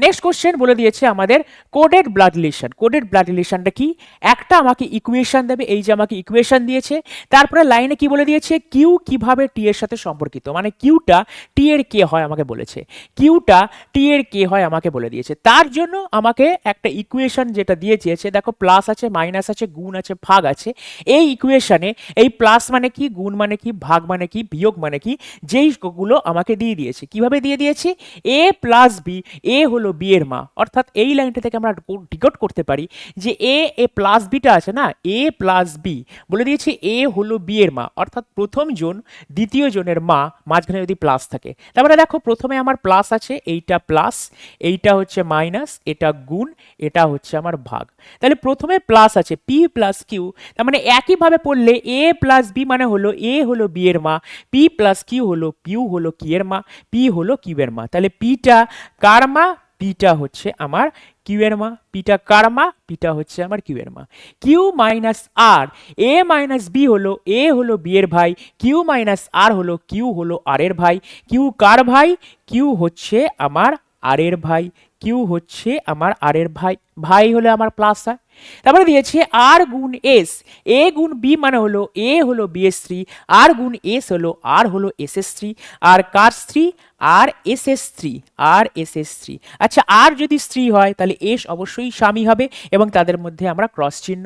নেক্সট কোশ্চেন বলে দিয়েছে আমাদের coded blood relation. Coded blood রিলেশনটা কি, একটা আমাকে ইকুয়েশন দেবে, এই যে আমাকে ইকুয়েশন দিয়েছে, তারপরে লাইনে কি বলে দিয়েছে কিউ কিভাবে টি এর সাথে সম্পর্কিত, মানে কিউটা টি এর কে হয় আমাকে বলেছে, কিউটা টি এর কে হয় আমাকে বলে দিয়েছে, তার জন্য আমাকে একটা ইকুয়েশন যেটা দিয়ে দিয়েছে, দেখো প্লাস আছে, মাইনাস আছে, গুণ আছে, ভাগ আছে। এই ইকুয়েশনে এই প্লাস মানে কি, গুণ মানে কি, ভাগ মানে কি, বিয়োগ মানে কি, যেইগুলো আমাকে দিয়ে দিয়েছে, কিভাবে দিয়ে দিয়েছি, এ প্লাস বি, এ হলো বি এর মা, অর্থাৎ এই লাইনটা থেকে আমরা ডিকোড করতে পারি যে এ প্লাস বিটা আছে না, এ প্লাস বি বলে দিয়েছি এ হলো বি এর মা, অর্থাৎ প্রথম জন দ্বিতীয় জনের মা, মাঝখানে যদি প্লাস থাকে, তারপরে দেখো প্রথমে আমার প্লাস আছে, এইটা প্লাস, এইটা হচ্ছে মাইনাস, এটা গুণ, এটা হচ্ছে আমার ভাগ। তাহলে প্রথমে প্লাস আছে পি প্লাস কিউ, তার মানে একইভাবে পড়লে এ প্লাস বি মানে হলো এ হলো বি এর মা, পি প্লাস কিউ হলো কিউ হলো কি এর মা, পি হলো কিউ এর মা, তাহলে পিটা কার মা, পিটা হচ্ছে আমার কিউ এর মা, পিটা কার মা, পিটা হচ্ছে আমার কিউ এর মা। কিউ মাইনাস আর, এ মাইনাস বি হলো এ হলো বি এর ভাই, কিউ মাইনাস আর হলো কিউ হলো আর এর ভাই, কিউ কার ভাই, কিউ হচ্ছে আমার আর এর ভাই, কিউ হচ্ছে আমার আর এর ভাই, ভাই হলে আমার প্লাস হয়। তারপরে দিয়েছে আর গুণ এস, এ গুণ বি মানে হলো এ হলো বি এর স্ত্রী, আর গুণ এস হলো আর হলো এস এর স্ত্রী, আর কার স্ত্রী, আর এস এর স্ত্রী, আর এস এর স্ত্রী। আচ্ছা আর যদি স্ত্রী হয় তাহলে এস অবশ্যই স্বামী হবে এবং তাদের মধ্যে আমরা ক্রস চিহ্ন।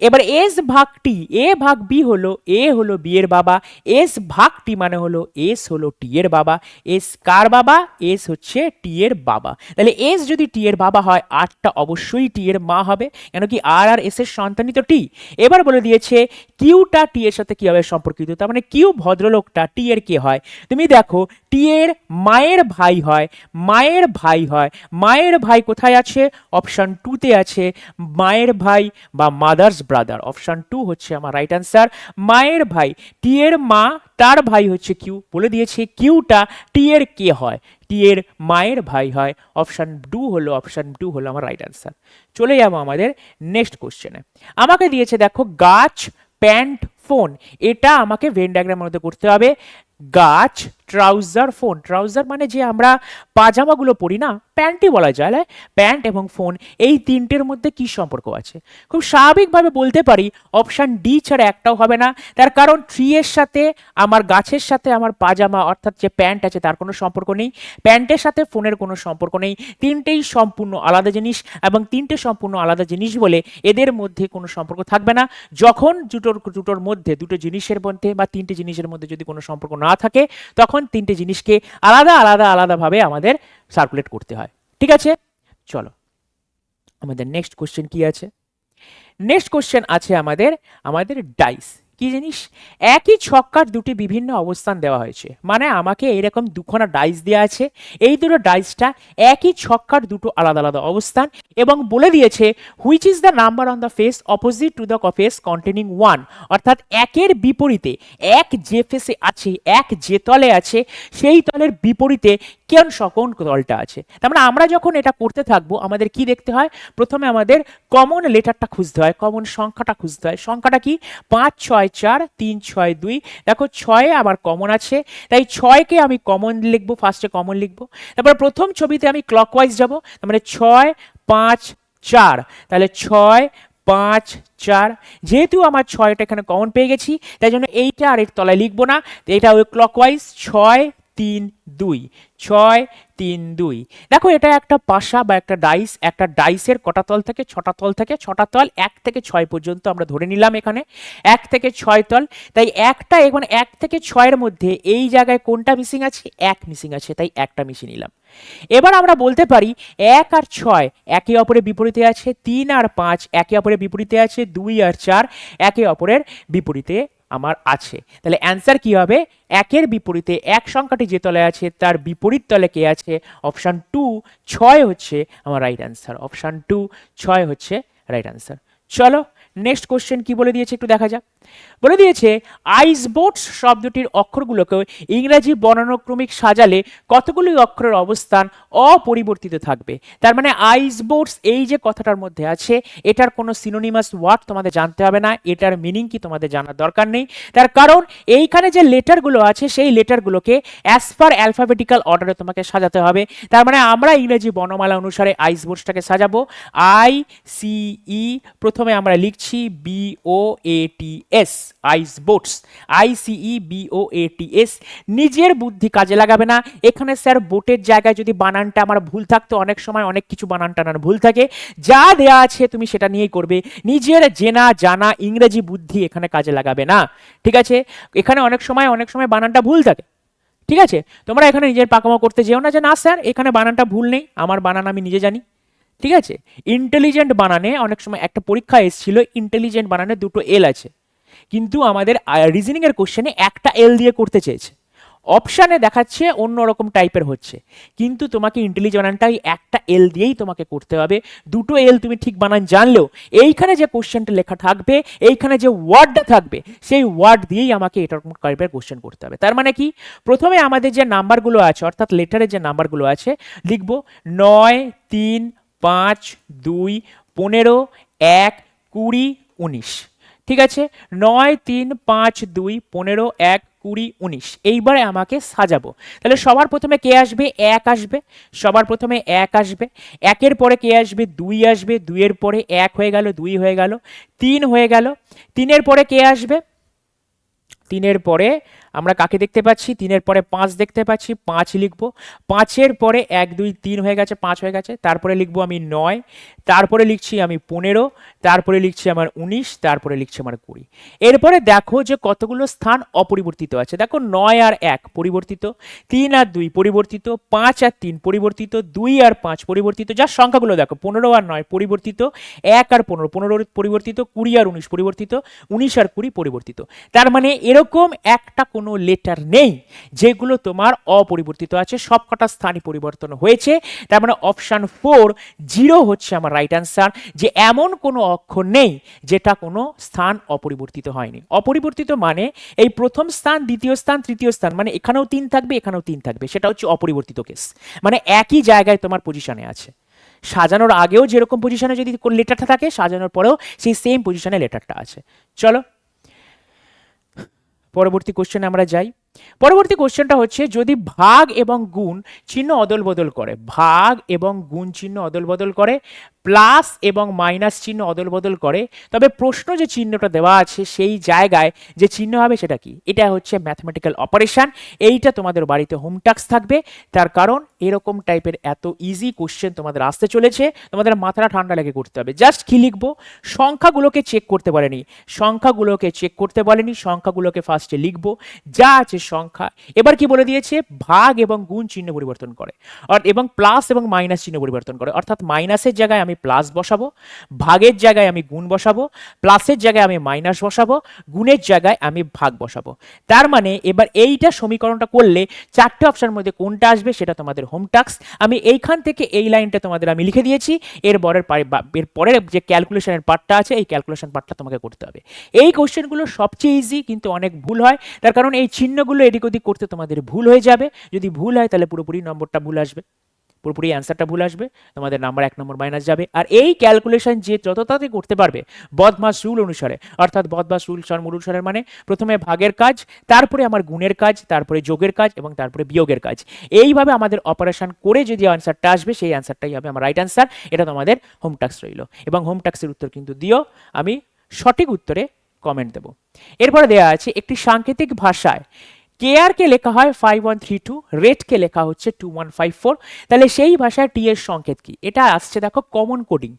এবার এস ভাগ টি, এ ভাগ বি হলো, এ হলো বি এর বাবা, এস ভাগ টি মানে হলো এস হলো টি এর বাবা। এস কার বাবা? এস হচ্ছে টি এর বাবা। তাহলে এস যদি টি এর বাবা হয়, আরটা অবশ্যই টি এর মা হবে, কেন কি আর আর এস এর সন্তানই তো টি। এবার বলে দিয়েছে কিউটা টি এর সাথে কিভাবে সম্পর্কিত, তার মানে কিউ ভদ্রলোকটা টি এর কে হয়? তুমি দেখো টি এর মায়ের ভাই হয়, মায়ের ভাই হয়। মায়ের ভাই কোথায় আছে? অপশন টুতে আছে, মায়ের ভাই বা মাদার্স ব্রাদার। অপশন টু হচ্ছে আমার রাইট অ্যান্সার। মায়ের ভাই, টি এর মা, তার ভাই হচ্ছে কিউ। বলে দিয়েছে কিউটা টি এর কে হয়? টি এর মায়ের ভাই হয়। অপশন টু হলো আমার রাইট অ্যান্সার। চলে যাবো আমাদের নেক্সট কোশ্চেনে। আমাকে দিয়েছে দেখো গাছ, প্যান্ট, ফোন। এটা আমাকে ভেন ডায়াগ্রামের মধ্যে করতে হবে। গাছ, ট্রাউজার, ফোন। ট্রাউজার মানে যে আমরা পাজামাগুলো পরি না, প্যান্টই বলা যায়। প্যান্ট এবং ফোন, এই তিনটের মধ্যে কি সম্পর্ক আছে? খুব স্বাভাবিকভাবে বলতে পারি অপশান ডি ছাড়া একটাও হবে না। তার কারণ ট্রি এর সাথে, আমার গাছের সাথে আমার পাজামা অর্থাৎ যে প্যান্ট আছে তার কোনো সম্পর্ক নেই, প্যান্টের সাথে ফোনের কোনো সম্পর্ক নেই। তিনটেই সম্পূর্ণ আলাদা জিনিস, এবং তিনটে সম্পূর্ণ আলাদা জিনিস বলে এদের মধ্যে কোনো সম্পর্ক থাকবে না। যখন দুটোর মধ্যে, দুটো জিনিসের মধ্যে বা তিনটে জিনিসের মধ্যে যদি কোনো সম্পর্ক না থাকে, তখন তিনটে জিনিসকে আলাদাভাবে আমাদের সার্কুলেট করতে হয়। ঠিক আছে, চলো আমাদের নেক্সট কোশ্চেন কি আছে। নেক্সট কোশ্চেন আছে আমাদের ডাইস। কি জিনিস? একই ছক্কার দুটি বিভিন্ন অবস্থান দেওয়া হয়েছে, মানে আমাকে এরকম দুখানা ডাইস দেওয়া আছে, এই দুটো ডাইসটা একই ছক্কার দুটো আলাদা আলাদা অবস্থান, এবং বলে দিয়েছে which is the number on the face opposite to the face containing one, অর্থাৎ একের বিপরীতে, এক যে ফেসে আছে, এক যে তলে আছে, সেই তলের বিপরীতে কোন তলটা আছে। তার মানে আমরা যখন এটা করতে থাকবো আমাদের কি দেখতে হয়? প্রথমে আমাদের কমন লেটারটা খুঁজতে হয়, কমন সংখ্যাটা খুঁজতে হয়। সংখ্যাটা কি? 5 6 4 3 6 2। দেখো 6 আবার কমন আছে, তাই 6কে আমি কমন লিখবো, ফার্স্টে কমন লিখবো। তারপর প্রথম ছবিতে আমি ক্লকওয়াইজ যাব, তার মানে 6 5 4, তাহলে 6 5 4। যেহেতু আমার 6টা এখানে কমন পেয়ে গেছি, তাই জন্য এইটা আর এর তলায় লিখবো না, এটা ওই ক্লকওয়াইজ 6 3 2, 6 3 2। দেখো এটা একটা পাশা বা একটা ডাইস, একটা ডাইসের কটা তল থেকে? 6টা তল থেকে। 6টা তল 1 থেকে 6 পর্যন্ত আমরা ধরে নিলাম, এখানে 1 থেকে 6 তল। তাই একটা, এখন 1 থেকে 6 এর মধ্যে এই জায়গায় কোনটা মিসিং আছে? 1 মিসিং আছে, তাই একটা মিশিয়ে নিলাম। এবার আমরা বলতে পারি 1 আর 6 একে অপরের বিপরীতে আছে, 3 আর 5 একে অপরের বিপরীতে আছে, 2 আর 4 একে অপরের বিপরীতে আমার আছে। তাহলে অ্যান্সার কি হবে? একের বিপরীতে এক সংখ্যাটি যে তলে আছে তার বিপরীত তলে কে আছে? অপশান টু 6 হচ্ছে আমার রাইট অ্যান্সার। অপশান টু 6 হচ্ছে রাইট অ্যান্সার। চলো নেক্সট কোশ্চেন কি বলে দিয়েছে একটু দেখা যাক। বলে দিয়েছে আইসবোটস শব্দটির অক্ষরগুলোকে ইংরেজি বর্ণানুক্রমিক সাজালে কতগুলি অক্ষরের অবস্থান অপরিবর্তিত থাকবে। তার মানে আইসবোটস এই যে কথাটার মধ্যে আছে, এটার কোনো সিনোনিমাস ওয়ার্ড তোমাদের জানতে হবে না, এটার মিনিং কি তোমাদের জানার দরকার নেই। তার কারণ এইখানে যে লেটারগুলো আছে সেই লেটারগুলোকে অ্যাজ পার অ্যালফাবেটিক্যাল অর্ডারে তোমাকে সাজাতে হবে। তার মানে আমরা ইংরেজি বর্ণমালা অনুসারে আইসবোটসটাকে সাজাবো। আই সি ই, প্রথমে আমরা লিখছি BOATS, আইসবোটস, ICEBOATS। নিজের বুদ্ধি কাজে লাগাবে না। এখানে স্যার বোটের জায়গায় যদি বানানটা আমার ভুল থাকতো, অনেক সময় অনেক কিছু বানান টানার ভুল থাকে, যা দেয়া আছে তুমি সেটা নিয়েই করবে, নিজের জেনা জানা ইংরেজি বুদ্ধি এখানে কাজে লাগাবে না। ঠিক আছে, এখানে অনেক সময় বানানটা ভুল থাকে। ঠিক আছে, তোমরা এখানে নিজের পাকামো করতে যেও না যে না স্যার এখানে বানানটা ভুল নেই, আমার বানান আমি নিজে জানি। ঠিক আছে, ইন্টেলিজেন্ট বানানে অনেক সময় একটা পরীক্ষা এসেছিল, ইন্টেলিজেন্ট বানানে দুটো এল আছে, কিন্তু আমাদের রিজনিং এর কোশ্চেনে একটা এল দিয়ে করতে চেয়েছে, অপশানে দেখাচ্ছে অন্য রকম টাইপের হচ্ছে, কিন্তু তোমাকে ইন্টেলিজেন্ট বানানটাই একটা এল দিয়েই তোমাকে করতে হবে। দুটো এল তুমি ঠিক বানান জানলেও এইখানে যে কোশ্চেনটা লেখা থাকবে, এইখানে যে ওয়ার্ডটা থাকবে, সেই ওয়ার্ড দিয়েই আমাকে এরকম টাইপের কোশ্চেন করতে হবে। তার মানে কি, প্রথমে আমাদের যে নাম্বারগুলো আছে অর্থাৎ লেটারের যে নাম্বারগুলো আছে লিখবো 9 3 5 2 15 1 20 19। ঠিক আছে, 9 3 5 2 15 1 20 19। এইবারে আমাকে সাজাবো। তাহলে সবার প্রথমে কে আসবে? 1 আসবে, সবার প্রথমে 1 আসবে। 1-এর পরে কে আসবে? 2 আসবে, 2-এর পরে 1 হয়ে গেল, 2 হয়ে গেল, 3 হয়ে গেল। 3-এর পরে কে আসবে? 3-এর পরে আমরা কাকে দেখতে পাচ্ছি? 3-এর পরে 5 দেখতে পাচ্ছি, 5 লিখবো। 5-এর পরে 1 2 3 হয়ে গেছে, 5 হয়ে গেছে। তারপরে লিখবো আমি 9, তারপরে লিখছি আমি 15, তারপরে লিখছি আমার 19, তারপরে লিখছি আমার 20। এরপরে দেখো যে কতগুলো স্থান অপরিবর্তিত আছে। দেখো 9 আর 1 পরিবর্তিত, 3 আর 2 পরিবর্তিত, 5 আর 3 পরিবর্তিত, 2 আর 5 পরিবর্তিত। যার সংখ্যাগুলো দেখো 15 আর 9 পরিবর্তিত, 1 আর 15 15 পরিবর্তিত, 20 আর 19 পরিবর্তিত, 19 আর 20 পরিবর্তিত। তার মানে এরকম একটা কোনো লেটার নেই যেগুলো তোমার অপরিবর্তিত আছে, সবকটা স্থানই পরিবর্তন হয়েছে। তার মানে অপশন 4 0 হচ্ছে আমার রাইট অ্যান্সার, যে এমন কোনো অক্ষর নেই যেটা কোনো স্থান অপরিবর্তিত হয়নি। অপরিবর্তিত মানে এই প্রথম স্থান, দ্বিতীয় স্থান, তৃতীয় স্থান, মানে এখানেও 3 থাকবে, এখানেও 3 থাকবে, সেটা হচ্ছে অপরিবর্তিত কেস। মানে একই জায়গায় তোমার পজিশনে আছে। সাজানোর আগেও যেরকম পজিশনে যদি লেটারটা থাকে, সাজানোর পরেও সেই সেম পজিশনে লেটারটা আছে। চলো পরবর্তী কোশ্চেনে আমরা যাই। পরবর্তী কোশ্চেনটা হচ্ছে, যদি ভাগ এবং গুণ চিহ্ন অদল বদল করে, ভাগ এবং গুণ চিহ্ন অদল বদল করে, প্লাস এবং মাইনাস চিহ্ন অদল বদল করে, তবে প্রশ্ন যে চিহ্নটা দেওয়া আছে সেই জায়গায় যে চিহ্ন হবে সেটা কি? এটা হচ্ছে ম্যাথমেটিক্যাল অপারেশন। এইটা তোমাদের বাড়িতে হোম টাস্ক থাকবে, তার কারণ এরকম টাইপের এত ইজি কোশ্চেন তোমাদের আসতে চলেছে, তোমাদের মাথাটা ঠান্ডা লেগে করতে হবে। জাস্ট কি লিখবো? সংখ্যাগুলোকে চেক করতে বলেনি, সংখ্যাগুলোকে চেক করতে বলেনি, সংখ্যাগুলোকে ফার্স্টে লিখবো যা আছে সংখ্যা। এবার কি বলে দিয়েছে? ভাগ এবং গুণ চিহ্ন পরিবর্তন করে, এবং প্লাস এবং মাইনাস চিহ্ন পরিবর্তন করে। অর্থাৎ মাইনাসের জায়গায় আমি প্লাস বসাবো, ভাগের জায়গায় আমি গুণ বসাবো, প্লাসের জায়গায় আমি মাইনাস বসাবো, গুণের জায়গায় আমি ভাগ বসাবো। তার মানে এবার এইটা সমীকরণটা করলে 4টে অপশনের মধ্যে কোনটা আসবে সেটা তোমাদের হোম টাস্ক। আমি এইখান থেকে এই লাইনটা তোমাদের আমি লিখে দিয়েছি, এর পরের যে ক্যালকুলেশনের পার্টটা আছে এই ক্যালকুলেশন পার্টটা তোমাকে করতে হবে। এই কোশ্চেনগুলো সবচেয়ে ইজি, কিন্তু অনেক ভুল হয়, তার কারণ এই চিহ্নগুলো এদিক ওদিক করতে তোমাদের ভুল হয়ে যাবে। যদি ভুল হয় তাহলে পুরোপুরি নম্বরটা ভুল আসবে, পুরোপুরি অ্যান্সারটা ভুল আসবে, তোমাদের নাম্বার 1 নম্বর মাইনাস যাবে। আর এই ক্যালকুলেশন যে যত তাড়াতাড়ি করতে পারবে বদমাস রুল অনুসারে, অর্থাৎ বদমাস রুল অনুসারে মানে প্রথমে ভাগের কাজ, তারপরে আমার গুণের কাজ, তারপরে যোগের কাজ এবং তারপরে বিয়োগের কাজ, এইভাবে আমাদের অপারেশন করে যদি অ্যান্সারটা আসবে সেই অ্যান্সারটাই হবে আমার রাইট অ্যান্সার। এটা তোমাদের হোম টাস্ক রইল, এবং হোম টাস্কের উত্তর কিন্তু দিও, আমি সঠিক উত্তরে কমেন্ট দেবো। এরপরে দেওয়া আছে, একটি সাংকেতিক ভাষায় কেআর কে লেখা হয় 5132, রেট কে লেখা হচ্ছে 2154, তাহলে সেই ভাষায় টি এর সংকেত কি? এটা আসছে দেখো কমন কোডিং,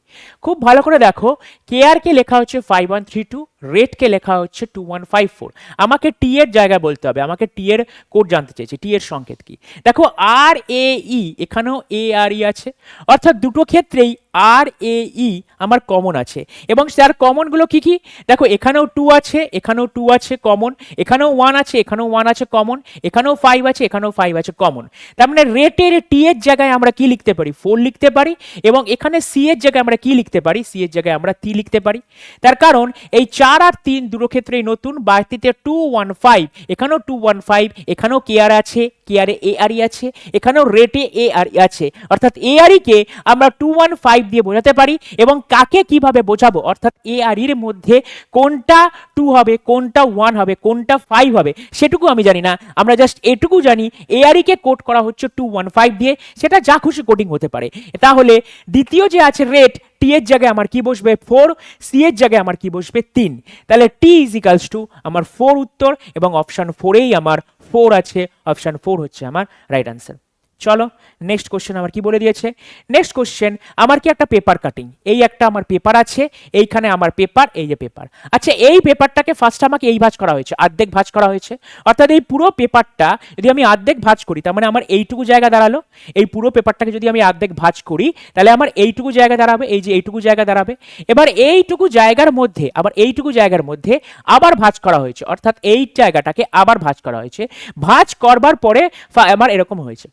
খুব ভালো করে দেখো। কেআর কে লেখা হচ্ছে 5132, রেট কে লেখা হচ্ছে 2154। আমাকে টি এর জায়গায় বলতে হবে, আমাকে টি এর কোড জানতে চাইছি, টি এর সংকেত কি? দেখো আর এ ই, এখানেও এ আর ই আছে, অর্থাৎ দুটো ক্ষেত্রেই আর এ ই আমার কমন আছে। এবং তার কমনগুলো কি কি? দেখো এখানেও 2 আছে, এখানেও 2 আছে কমন, এখানেও 1 আছে, এখানেও 1 আছে কমন, এখানেও 5 আছে, এখানেও 5 আছে কমন। তার মানে রেটের টি এর জায়গায় আমরা কি লিখতে পারি? 4 লিখতে পারি, এবং এখানে সি এর জায়গায় আমরা কি লিখতে পারি? সি এর জায়গায় আমরা 3 লিখতে পারি। তার কারণ এই 4 আর 3 দুটো ক্ষেত্রেই নতুন, বাড়তিতে 215, এখানেও 215, এখানেও কেআর আছে, কেআরে এ আর ই আছে, এখানেও রেটে এ আর ই আছে, অর্থাৎ এ আর ই কে আমরা 215 দিয়ে বোঝাতে পারি। এবং কাকে কিভাবে বোঝাবো? অর্থাৎ এ আর এর মধ্যে কোনটা 2 হবে, কোনটা 1 হবে, কোনটা 5 হবে সেটুকু আমি জানি না, আমরা জাস্ট এটুকু জানি এ আর ই কে কোড করা হচ্ছে 215 দিয়ে, সেটা যা খুশি কোডিং হতে পারে। তাহলে দ্বিতীয় যে আছে রেট, টি এর জায়গায় আমার কি বসবে? 4, সি এর জায়গায় আমার কি বসবে? 3। তাহলে টি ইজ ইকালস টু আমার 4 উত্তর, এবং অপশন 4এই আমার 4 আছে, অপশন 4 হচ্ছে আমার রাইট অ্যান্সার। চলো নেক্সট কোশ্চেন আমার কি বলে দিয়েছে। নেক্সট কোশ্চেন, আমার কি একটা পেপার কাটিং, এই একটা আমার পেপার আছে, এইখানে আমার পেপার, এই যে পেপার। আচ্ছা এই পেপারটাকে ফার্স্ট আমাকে এই ভাঁজ করা হয়েছে, অর্ধেক ভাঁজ করা হয়েছে, অর্থাৎ এই পুরো পেপারটা যদি আমি অর্ধেক ভাঁজ করি তার মানে আমার এইটুকু জায়গা দাঁড়ালো। এই পুরো পেপারটাকে যদি আমি অর্ধেক ভাঁজ করি তাহলে আমার এইটুকু জায়গা দাঁড়াবে, এই যে এইটুকু জায়গা দাঁড়াবে। এবার এইটুকু জায়গার মধ্যে আবার এইটুকু জায়গার মধ্যে আবার ভাঁজ করা হয়েছে, অর্থাৎ এই জায়গাটাকে আবার ভাঁজ করা হয়েছে। ভাঁজ করবার পরে আমার এরকম হয়েছে।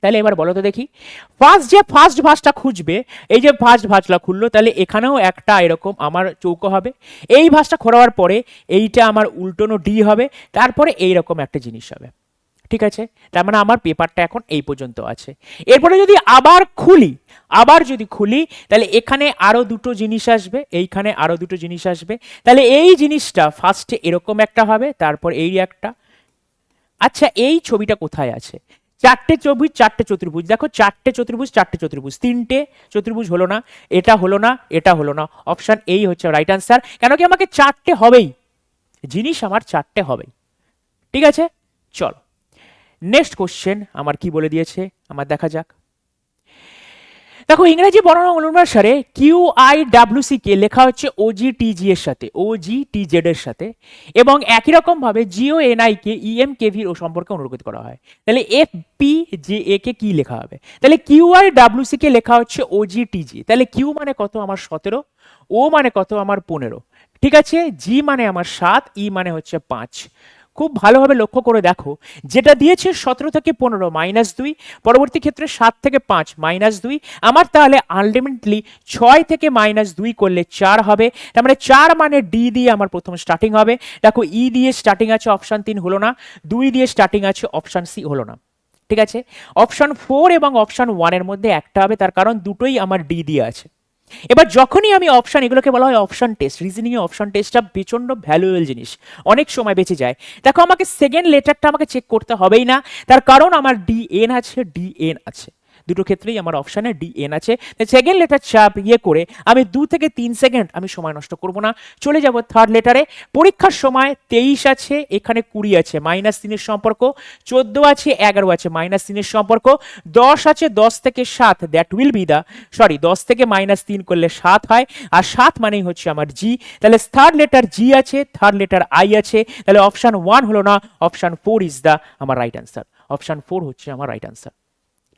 তাহলে এবার বলো তো দেখি, ফার্স্ট ভাঁজটা খুঁজবে, এই যে ফার্স্ট ভাঁজটা খুললো, তাহলে এখানেও একটা এরকম আমার চৌকো হবে। এই ভাঁজটা খোলাবার পরে এইটা আমার উল্টোনো ডি হবে, তারপরে এইরকম একটা জিনিস হবে। ঠিক আছে, তার মানে আমার পেপারটা এখন এই পর্যন্ত আছে। এরপরে যদি আবার যদি খুলি তাহলে এখানে আরো দুটো জিনিস আসবে, এইখানে আরো দুটো জিনিস আসবে। তাহলে এই জিনিসটা ফার্স্টে এরকম একটা হবে, তারপর এই একটা। আচ্ছা এই ছবিটা কোথায় আছে? 4টে চতুর্ভুজ, 4টে চতুর্ভুজ, দেখো 4টে চতুর্ভুজ, 4টে চতুর্ভুজ, 3টে চতুর্ভুজ হলো না, এটা হলো না, এটা হলো না, অপশন এই হচ্ছে রাইট অ্যান্সার। কেন কি আমাকে 4টে হবেই, জিনিস আমার 4টে হবেই। ঠিক আছে, চলো নেক্সট কোশ্চেন আমার কি বলে দিয়েছে আমার দেখা যাক। দেখো ইংরেজি বর্ণনা অনুসারে QIWC কে লেখা হচ্ছে OGTG এর সাথে, OGTZ এর সাথে, এবং একই রকম ভাবে GONI কে EMKV ও সম্পর্কে অনুরোধ করা হয়। তাহলে FPJA কে কি লেখা হবে? তাহলে QIWC কে লেখা হচ্ছে OGTG। তাহলে Q মানে কত? আমার 17, O মানে কত? আমার 15, ঠিক আছে, G মানে আমার 7, E মানে হচ্ছে 5। খুব ভালোভাবে লক্ষ্য করে দেখো, যেটা দিয়েছে 17 থেকে 15 -2, পরবর্তী ক্ষেত্রে 7 থেকে 5 -2, আমার তাহলে আলটিমেটলি 6 থেকে -2 করলে 4 হবে। তার মানে 4 মানে ডি দিয়ে আমার প্রথম স্টার্টিং হবে। দেখো ই দিয়ে স্টার্টিং আছে, অপশন 3 হলো না, 2 দিয়ে স্টার্টিং আছে, অপশন সি হলো না, ঠিক আছে। অপশন 4 এবং অপশন 1 এর মধ্যে একটা হবে, তার কারণ দুটোই আমার ডি দিয়ে আছে। এবার যখনই আমি অপশন, এগুলোকে বলা হয় option test, reasoning A option টেস্টটা প্রচন্ড ভ্যালুয়েবল জিনিস, অনেক সময় বেঁচে যায়। দেখো আমাকে সেকেন্ড লেটারটা আমাকে চেক করতে হবেই না, তার কারণ আমার ডিএন আছে, ডিএন আছে, দুটো ক্ষেত্রেই আমার অপশানে ডিএন আছে। সেকেন্ড লেটার চাপ করে আমি 2 থেকে 3 সেকেন্ড আমি সময় নষ্ট করব না, চলে যাব থার্ড লেটারে। পরীক্ষার সময় 23 আছে, এখানে 20 আছে, -3 সম্পর্ক, 14 আছে, 11 আছে, -3 সম্পর্ক, 10 আছে, 10 থেকে 7, that will be the, sorry 10 থেকে -3 করলে 7 হয়, আর 7 মানেই হচ্ছে আমার জি। তাহলে থার্ড লেটার জি আছে, থার্ড লেটার আই আছে, তাহলে অপশন 1 হলো না, অপশন 4 ইজ দা আমার রাইট অ্যান্সার। অপশন 4 হচ্ছে আমার রাইট অ্যান্সার।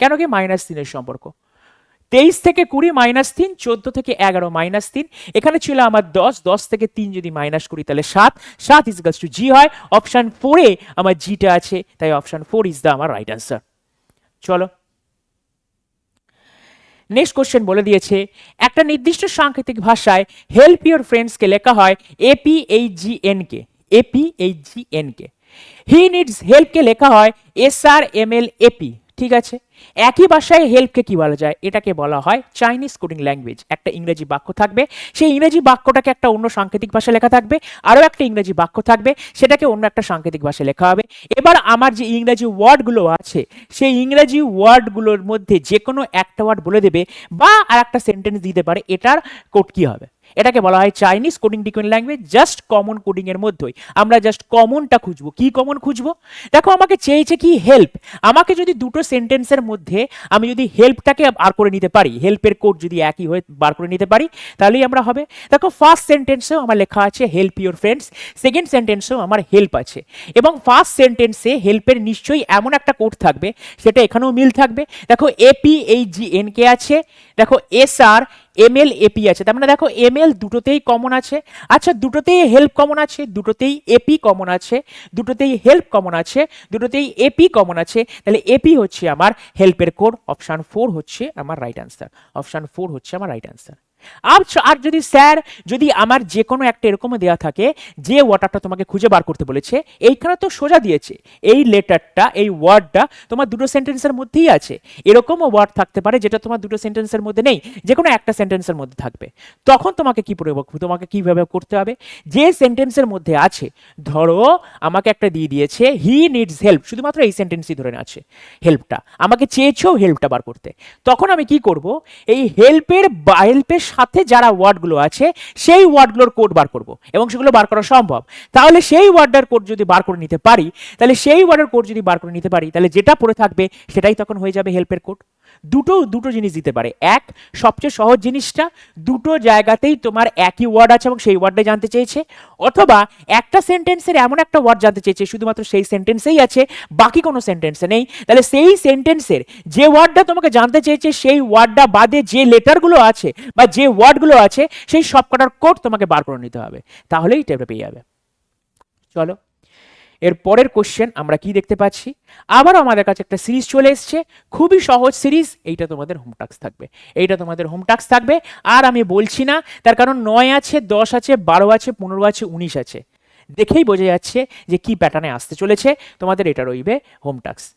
কেন কি? -3 সম্পর্ক, 23 থেকে 20 -3, 14 থেকে 11 -3, এখানে ছিল আমার 10, 10 থেকে 3 যদি মাইনাস করি তাহলে 7, 7 ইজিক্যালস টু জি হয়। অপশন 4 এ আমার জিটা আছে, তাই অপশন 4 ইজ দা আমার রাইট অ্যান্সার। চলো নেক্সট কোশ্চেন বলে দিয়েছে, একটা নির্দিষ্ট সাংকেতিক ভাষায় হেল্প ইউর ফ্রেন্ডসকে লেখা হয় APHGN কে, APHGN কে। হি নিডস হেল্পকে লেখা হয় SRMLAP, ঠিক আছে। একই ভাষায় হেল্পকে কি বলা যায়? এটাকে বলা হয় চাইনিজ কোডিং ল্যাঙ্গুয়েজ। একটা ইংরেজি বাক্য থাকবে, সেই ইংরেজি বাক্যটাকে একটা অন্য সাংকেতিক ভাষা লেখা থাকবে, আরও একটা ইংরেজি বাক্য থাকবে, সেটাকে অন্য একটা সাংকেতিক ভাষায় লেখা হবে। এবার আমার যে ইংরেজি ওয়ার্ডগুলো আছে, সেই ইংরেজি ওয়ার্ডগুলোর মধ্যে যে কোনো একটা ওয়ার্ড বলে দেবে বা আর একটা সেন্টেন্স দিতে পারে, এটার কোড কি হবে? এটাকে বলা হয় চাইনিজ কোডিং ডিকোয়েন্ট ল্যাঙ্গুয়েজ। জাস্ট কমন কোডিং এর মধ্যেই আমরা জাস্ট কমনটা খুঁজবো। কি কমন খুঁজবো? দেখো আমাকে চেয়েছে কি হেল্প, আমাকে যদি দুটো সেন্টেন্সের মধ্যে আমি যদি হেল্পটাকে বার করে নিতে পারি, হেল্পের কোড যদি একই হয়ে বার করে নিতে পারি, তাহলেই আমরা হবে। দেখো ফার্স্ট সেন্টেন্সেও আমার লেখা আছে হেল্প ইউর ফ্রেন্ডস, সেকেন্ড সেন্টেন্সেও আমার হেল্প আছে, এবং ফার্স্ট সেন্টেন্সে হেল্পের নিশ্চয়ই এমন একটা কোড থাকবে, সেটা এখানেও মিল থাকবে। দেখো APHGN কে আছে, দেখো SRMLAP আছে, তার মানে দেখো ML দুটোতেই কমন আছে। আচ্ছা দুটোতেই হেল্প কমন আছে, দুটোতেই AP কমন আছে, দুটোতেই হেল্প কমন আছে, দুটোতেই AP কমন আছে, তাহলে AP হচ্ছে আমার হেল্পের কোড। অপশন 4 হচ্ছে আমার রাইট অ্যান্সার। অপশন 4 হচ্ছে আমার রাইট অ্যান্সার। আর যদি স্যার, যদি আমার যে কোনো একটা এরকম দেওয়া থাকে যে ওয়ার্ডটা তোমাকে খুঁজে বার করতে বলেছে, এইখানে তো সোজা দিয়েছে এই লেটারটা, এই ওয়ার্ডটা তোমার দুটো সেন্টেন্সের মধ্যেই আছে, এরকমও ওয়ার্ড থাকতে পারে যেটা তোমার দুটো সেন্টেন্সের মধ্যে নেই, যে কোনো একটা সেন্টেন্সের মধ্যে থাকবে। তখন তোমাকে কি প্রয়োগ, তোমাকে কিভাবে করতে হবে? যে সেন্টেন্সের মধ্যে আছে, ধরো আমাকে একটা দিয়ে দিয়েছে হি নিডস হেল্প, শুধুমাত্র এই সেন্টেন্সই ধরে আছে হেল্পটা, আমাকে চেয়েছেও হেল্পটা বার করতে, তখন আমি কি করব? এই হেল্পের সাথে যারা ওয়ার্ডগুলো আছে সেই ওয়ার্ডগুলোর কোড বার করব, এবং সেগুলো বার করা সম্ভব। তাহলে সেই ওয়ার্ডের কোড যদি বার করে নিতে পারি, তাহলে যেটা পড়ে থাকবে সেটাই তখন হয়ে যাবে হেল্পের কোড। দুটো জিনিস দিতে পারে। এক, সবচেয়ে সহজ জিনিসটা, দুটো জায়গাতেই তোমার একই ওয়ার্ড আছে এবং সেই ওয়ার্ডটাই জানতে চেয়েছে, অথবা একটা সেন্টেন্সের এমন একটা ওয়ার্ড জানতে চেয়েছে শুধুমাত্র সেই সেন্টেন্সেই আছে, বাকি কোনো সেন্টেন্সে নেই, তাহলে সেই সেন্টেন্সের যে ওয়ার্ডটা তোমাকে জানতে চেয়েছে সেই ওয়ার্ডটা বাদে যে লেটারগুলো আছে বা যে ওয়ার্ডগুলো আছে সেই সবকটার কোড তোমাকে বার করে নিতে হবে, তাহলেই এটা পেয়ে যাবে। চলো এর পরের কোশ্চেন আমরা কি দেখতে পাচ্ছি, আবার আমাদের কাছে একটা সিরিজ চলে এসছে, খুবই সহজ সিরিজ। এইটা তোমাদের হোম টাস্ক থাকবে, আর আমি বলছি না, তার কারণ 9 আছে, 10 আছে, 12 আছে, 15 আছে, 19 আছে, দেখেই বোঝা যাচ্ছে যে কি প্যাটার্নে আসতে চলেছে তোমাদের, এটা রইবে হোম টাস্ক।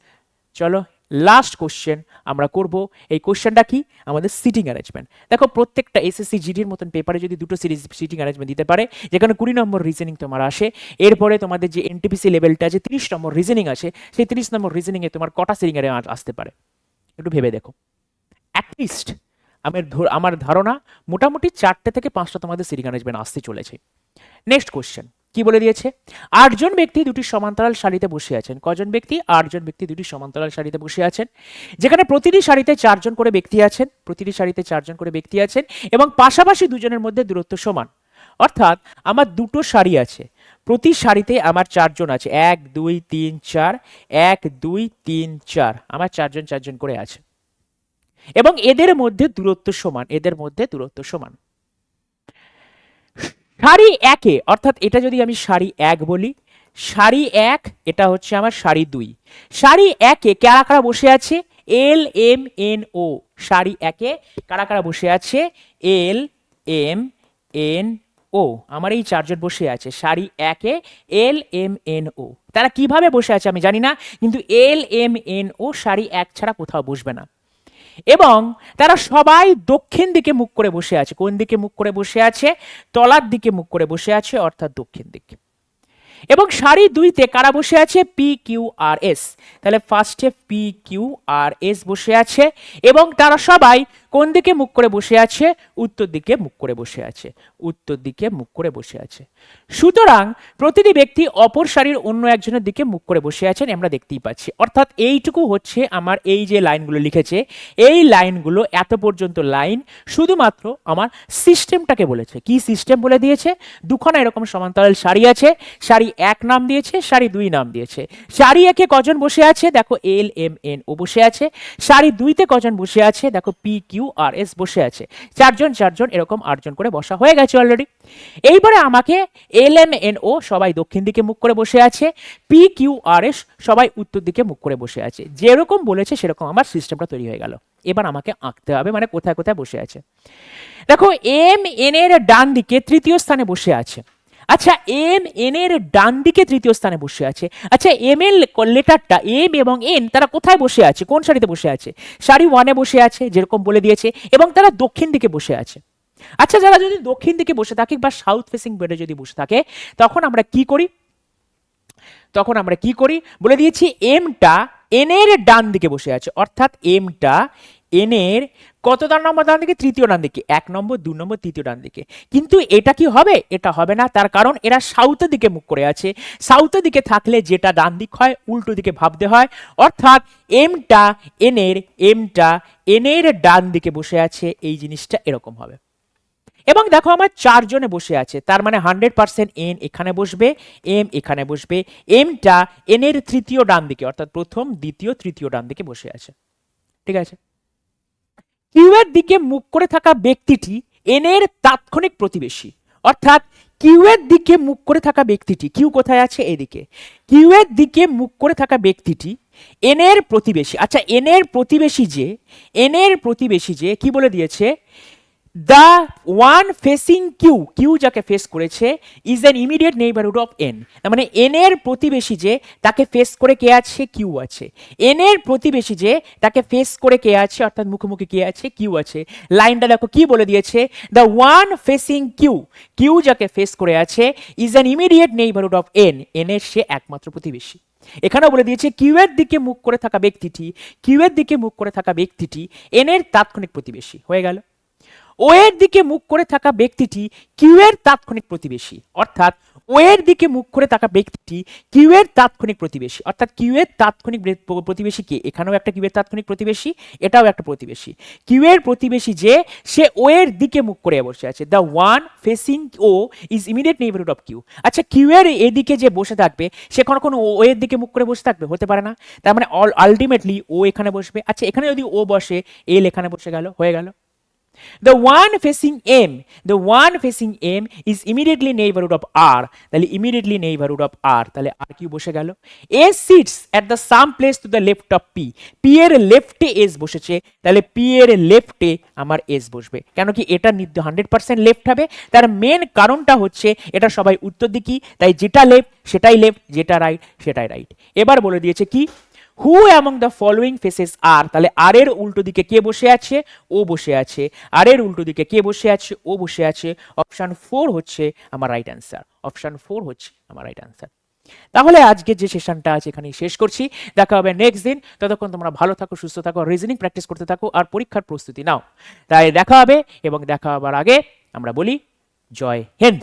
চলো লাস্ট কোশ্চেন আমরা করব। এই কোশ্চেনটা কি? আমাদের সিটিং অ্যারেঞ্জমেন্ট। দেখো প্রত্যেকটা এসএসসি জিডির মতন পেপারে যদি দুটো সিরিজ সিটিং অ্যারেঞ্জমেন্ট দিতে পারে, যেখানে 20 নম্বর রিজনিং তোমার আসে, এরপরে তোমাদের যে এনটিপিসি লেভেলটা আছে 30 নম্বর রিজনিং আছে, সেই 30 নম্বর রিজনিংয়ে তোমার কটা সিটিং অ্যারেঞ্জমেন্ট আসতে পারে একটু ভেবে দেখো। অ্যাটলিস্ট আমার ধারণা মোটামুটি 4টে থেকে 5টা তোমাদের সিটিং অ্যারেঞ্জমেন্ট আসতে চলেছে। নেক্সট কোশ্চেন, কি বলে দিয়েছে? 8জন ব্যক্তি দুটি সমান্তরাল সারিতে বসে আছেন। কজন ব্যক্তি? 8জন ব্যক্তি দুটি সমান্তরাল সারিতে বসে আছেন, যেখানে প্রতিটি সারিতে 4জন করে ব্যক্তি আছেন, প্রতিটি সারিতে 4জন করে ব্যক্তি আছেন এবং পাশাপাশি দুজনের মধ্যে দূরত্ব সমান। অর্থাৎ আমার দুটো সারি আছে, প্রতি সারিতে আমার 4জন আছে, 1 2 3 4, 1 2 3 4, আমার 4জন করে আছে এবং এদের মধ্যে দূরত্ব সমান, এদের মধ্যে দূরত্ব সমান। সারি একে, অর্থাৎ এটা যদি আমি সারি 1 বলি, সারি 1 এটা হচ্ছে আমার সারি 2। সারি একে কারা কারা বসে আছে? L M N O. সারি একে কারা কারা বসে আছে? L M N O. আমার এই 4জন বসে আছে সারি একে, এল এম এন ও। তারা কিভাবে বসে আছে আমি জানি না, কিন্তু এল এম এন ও সারি 1 ছাড়া কোথাও বসবে না এবং তারা সবাই দক্ষিণ দিকে মুখ করে বসে আছে। কোন দিকে মুখ করে বসে আছে? তলার দিকে মুখ করে বসে আছে, অর্থাৎ দক্ষিণ দিকে। এবং সারি 2তে কারা বসে আছে? P Q R S. তাহলে ফার্স্টে পি কিউ আর এস বসে আছে এবং তারা সবাই কোন দিকে মুখ করে বসে আছে? উত্তর দিকে মুখ করে বসে আছে, উত্তর দিকে মুখ করে বসে আছে। সুতরাং প্রতিটি ব্যক্তি অপর সারির অন্য একজনের দিকে মুখ করে বসে আছেন, আমরা দেখতেই পাচ্ছি। অর্থাৎ এইটুকু হচ্ছে আমার এই যে লাইনগুলো লিখেছে, এই লাইনগুলো এত পর্যন্ত লাইন শুধুমাত্র আমার সিস্টেমটাকে বলেছে। কি সিস্টেম বলে দিয়েছে? দুখানা এরকম সমান্তরাল সারি আছে, সারি 1 নাম দিয়েছে, সারি 2 নাম দিয়েছে। সারি 1-এ কজন বসে আছে? দেখো এল এম এন ও বসে আছে। সারি 2-তে কজন বসে আছে? দেখো পি কিউ আর এস বসে আছে। 4জন এরকম 8জন করে বসা হয়ে গেছে অলরেডি। এইবারে আমাকে এল এম এন ও সবাই দক্ষিণ দিকে মুখ করে বসে আছে, পি কিউ আর এস সবাই উত্তর দিকে মুখ করে বসে আছে। যেরকম বলেছে সেরকম আমার সিস্টেমটা তৈরি হয়ে গেল। এবার আমাকে আঁকতে হবে, মানে কোথায় কোথায় বসে আছে। দেখো এম এন এর ডান দিকে তৃতীয় স্থানে বসে আছে। আচ্ছা, এম এন এর ডান দিকে তৃতীয় স্থানে বসে আছে। আচ্ছা, এম এর লেটারটা, এম এবং এন, তারা কোথায় বসে আছে? কোন সারিতে বসে আছে? সারি 1-এ বসে আছে, যেরকম বলে দিয়েছে, এবং তারা দক্ষিণ দিকে বসে আছে। আচ্ছা, যারা যদি দক্ষিণ দিকে বসে থাকে বা সাউথ ফেসিং বেডে যদি বসে থাকে, তখন আমরা কি করি? তখন আমরা কি করি? বলে দিয়েছি এমটা এন এর ডান দিকে বসে আছে, অর্থাৎ এমটা এন এর কত নম্বর ডান দিকে? তৃতীয় ডান দিকে। 1 নম্বর, 2 নম্বর, তৃতীয় ডান দিকে। কিন্তু এটা কি হবে? এটা হবে না, তার কারণ এরা সাউথের দিকে মুখ করে আছে। সাউথের দিকে থাকলে যেটা ডান দিক হয় উল্টো দিকে ভাবতে হয়, অর্থাৎ এমটা এন এর ডান দিকে বসে আছে, এই জিনিসটা এরকম হবে। এবং দেখো আমার 4জনে বসে আছে, তার মানে 100% এন এখানে বসবে, এম এখানে বসবে। এমটা এন এর তৃতীয় ডান দিকে, অর্থাৎ প্রথম, দ্বিতীয়, তৃতীয় ডান দিকে বসে আছে। ঠিক আছে। কিউ এর দিকে মুখ করে থাকা ব্যক্তিটি এন এর তাৎক্ষণিক প্রতিবেশী, অর্থাৎ কিউ এর দিকে মুখ করে থাকা ব্যক্তিটি, কিউ কোথায় আছে? এদিকে। কিউ এর দিকে মুখ করে থাকা ব্যক্তিটি এন এর প্রতিবেশী। আচ্ছা, এন এর প্রতিবেশী যে কি বলে দিয়েছে? The one facing Q, Q যাকে ফেস করেছে, is an immediate neighbourhood of N. তার মানে এন এর প্রতিবেশী যে তাকে ফেস করে কে আছে? কিউ আছে। এন এর প্রতিবেশী যে তাকে ফেস করে কে আছে, অর্থাৎ মুখোমুখি কে আছে? কিউ আছে। লাইনটা দেখো কি বলে দিয়েছে? The one facing Q, Q যাকে ফেস করে আছে, is an immediate neighbourhood of N, N এর সে একমাত্র প্রতিবেশী। এখানেও বলে দিয়েছে কিউ এর দিকে মুখ করে থাকা ব্যক্তিটি এন এর তাৎক্ষণিক প্রতিবেশী। হয়ে গেল। ও এর দিকে মুখ করে থাকা ব্যক্তিটি কিউ এর তাৎক্ষণিক প্রতিবেশী, অর্থাৎ ও এর দিকে মুখ করে থাকা ব্যক্তিটি কিউ এর তাৎক্ষণিক প্রতিবেশী, অর্থাৎ কিউ এর তাৎক্ষণিক প্রতিবেশী কে? এখানেও একটা কিউ এর তাৎক্ষণিক প্রতিবেশী, এটাও একটা প্রতিবেশী। কিউ এর প্রতিবেশী যে সে ও এর দিকে মুখ করে বসে আছে। The one facing O is immediate neighbourhood of Q. আচ্ছা, কিউ এর এদিকে যে বসে থাকবে সে কোনো ও এর দিকে মুখ করে বসে থাকবে? হতে পারে না। তার মানে আলটিমেটলি ও এখানে বসবে। আচ্ছা, এখানে যদি ও বসে, এল এখানে বসে গেল, হয়ে গেল। The one facing M is immediately neighborhood of R. তাহলে immediately neighborhood of R, তাহলে R কি বসে গেল? A sits at the some place to the left of P. P এর লেফটে S বসেছে, তাহলে P এর লেফটে আমার S বসবে। কেন কি? এটা 100% লেফট হবে। তার মেন কারণটা হচ্ছে এটা সবাই উত্তর দিকেই, তাই যেটা লেফট সেটাই লেফট, যেটা রাইট সেটাই রাইট। এবার বলে দিয়েছে কি? Who among the following faces are, তাহলে আর এর উল্টো দিকে কে বসে আছে? ও বসে আছে। আর এর উল্টো দিকে কে বসে আছে? ও বসে আছে। অপশন 4 হচ্ছে আমার রাইট অ্যান্সার, অপশন 4 হচ্ছে আমার রাইট অ্যান্সার। তাহলে আজকে যে সেশনটা আছে এখানেই শেষ করছি, দেখা হবে নেক্সট দিন। ততক্ষণ তোমরা ভালো থাকো, সুস্থ থাকো, রিজনিং প্র্যাকটিস করতে থাকো আর পরীক্ষার প্রস্তুতি নাও। তাই দেখা হবে, এবং দেখা হবার আগে আমরা বলি জয় হিন্দ।